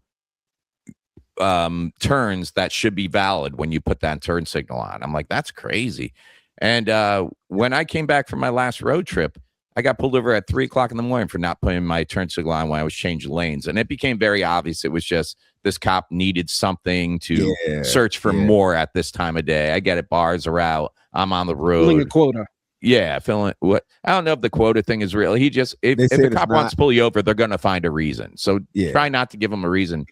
turns that should be valid when you put that turn signal on. I'm like, that's crazy. And when I came back from my last road trip, I got pulled over at 3:00 in the morning for not putting my turn signal on when I was changing lanes. And it became very obvious. It was just this cop needed something to search for more at this time of day. I get it. Bars are out. I'm on the road. Filling a quota. Yeah, feeling what? I don't know if the quota thing is real. He just, if the cop wants to pull you over, they're going to find a reason. So try not to give them a reason.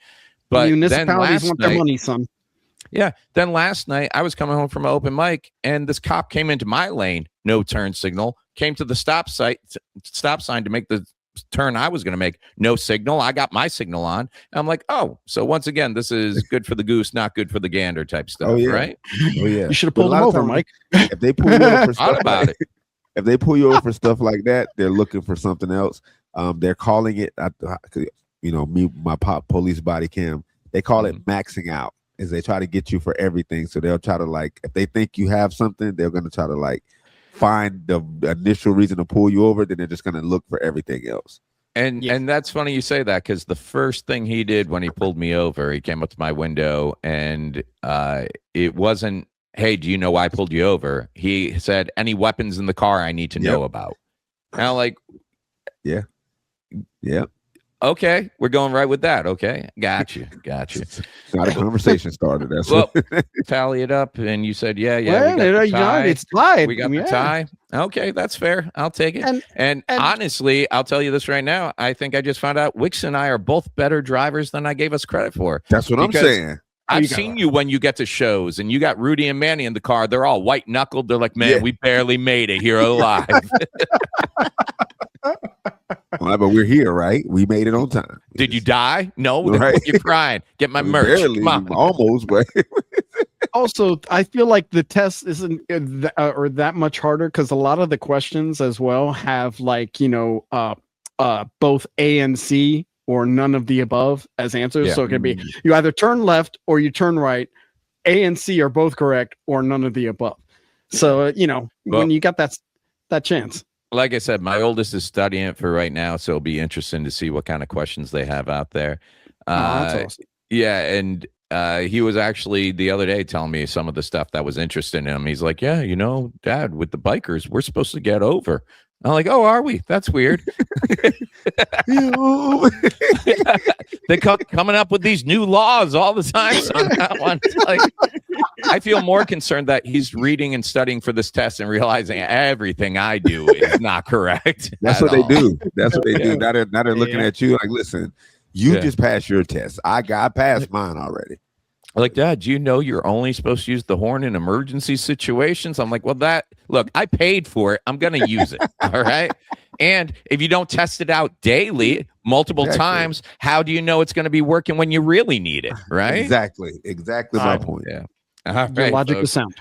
But municipalities want their money, son. Yeah. Then last night, I was coming home from an open mic, and this cop came into my lane, no turn signal, came to the stop sign to make the turn I was going to make, no signal. I got my signal on. And I'm like, oh, so once again, this is good for the goose, not good for the gander type stuff, right? Oh, yeah. You should have pulled him over, Myke. If they pull you over for stuff if they pull you over for stuff like that, they're looking for something else. They're calling it, my police body cam, they call it maxing out, is they try to get you for everything. So they'll try to, like, if they think you have something, they're going to try to, like, find the initial reason to pull you over, then they're just going to look for everything else. And that's funny you say that, because the first thing he did when he pulled me over, he came up to my window, and it wasn't, hey, do you know why I pulled you over? He said, any weapons in the car I need to know about. And I'm like, yeah. Okay, we're going right with that. Okay, got you. It's not a conversation starter. That's well, tally it up, and you said, yeah, well, we got it's tied. We got the tie. Okay, that's fair. I'll take it. And honestly, I'll tell you this right now. I think I just found out Wicks and I are both better drivers than I gave us credit for. That's what I'm saying. I've seen you when you get to shows, and you got Rudy and Manny in the car. They're all white knuckled. They're like, man, we barely made it here alive. Well, but we're here, right? We made it on time. Did you die? No, right? You're crying. Get my merch. Barely, almost, but also, I feel like the test isn't or that much harder, because a lot of the questions as well have, like, both A and C or none of the above as answers. So it can be you either turn left or you turn right. A and C are both correct, or none of the above. So when you got that chance. Like I said, my oldest is studying it for right now, so it'll be interesting to see what kind of questions they have out there. That's awesome. Yeah, and he was actually the other day telling me some of the stuff that was interesting in him. He's like, yeah, Dad, with the bikers, we're supposed to get over. I'm like, oh, are we? That's weird. They coming up with these new laws all the time. So that one, like, I feel more concerned that he's reading and studying for this test and realizing everything I do is not correct. That's what they do. That's what they do. Now they're looking at you like, listen, you just passed your test. I passed mine already. Like, Dad, do you know you're only supposed to use the horn in emergency situations? I'm like, well, look, I paid for it. I'm going to use it. All right. And if you don't test it out daily, multiple times, how do you know it's going to be working when you really need it? Right. Exactly my point. Yeah. Your logic is sound.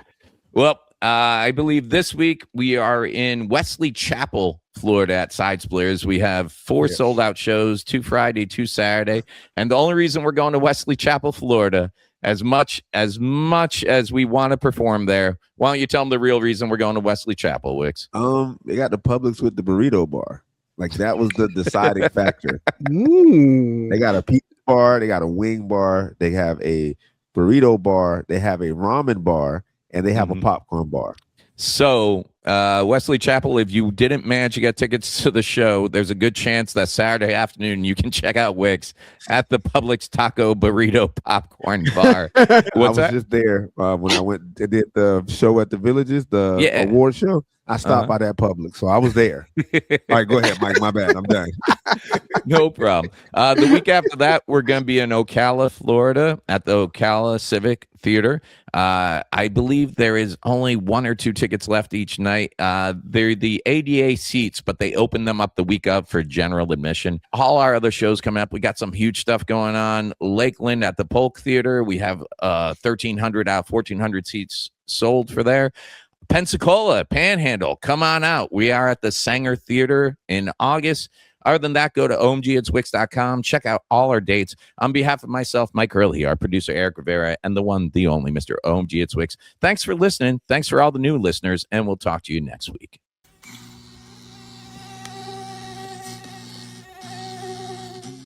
Well, I believe this week we are in Wesley Chapel, Florida at Side Splitters. We have 4 sold out shows, 2 Friday, 2 Saturday. And the only reason we're going to Wesley Chapel, Florida, as much as we want to perform there, why don't you tell them the real reason we're going to Wesley Chapel, Wicks? They got the Publix with the burrito bar. Like, that was the deciding factor. They got a pizza bar, they got a wing bar, they have a burrito bar, they have a ramen bar, and they have a popcorn bar. So Wesley Chapel, if you didn't manage to get tickets to the show, there's a good chance that Saturday afternoon you can check out Wicks at the Publix Taco Burrito Popcorn Bar. I was just there when I went and did the show at the Villages, the award show. I stopped by that Publix, so I was there. All right, go ahead, Myke. My bad. I'm done. No problem. The week after that, we're going to be in Ocala, Florida, at the Ocala Civic Theater. I believe there is only 1 or 2 tickets left each night. They're the ADA seats, but they open them up the week of for general admission. All our other shows coming up. We got some huge stuff going on. Lakeland at the Polk Theater. We have 1,300 out of 1,400 seats sold for there. Pensacola, Panhandle, come on out. We are at the Sanger Theater in August. Other than that, go to Omgitswicks.com. Check out all our dates. On behalf of myself, Myke Herlihy, our producer, Erick Rivera, and the one, the only Mr. Omgitswicks, thanks for listening. Thanks for all the new listeners, and we'll talk to you next week.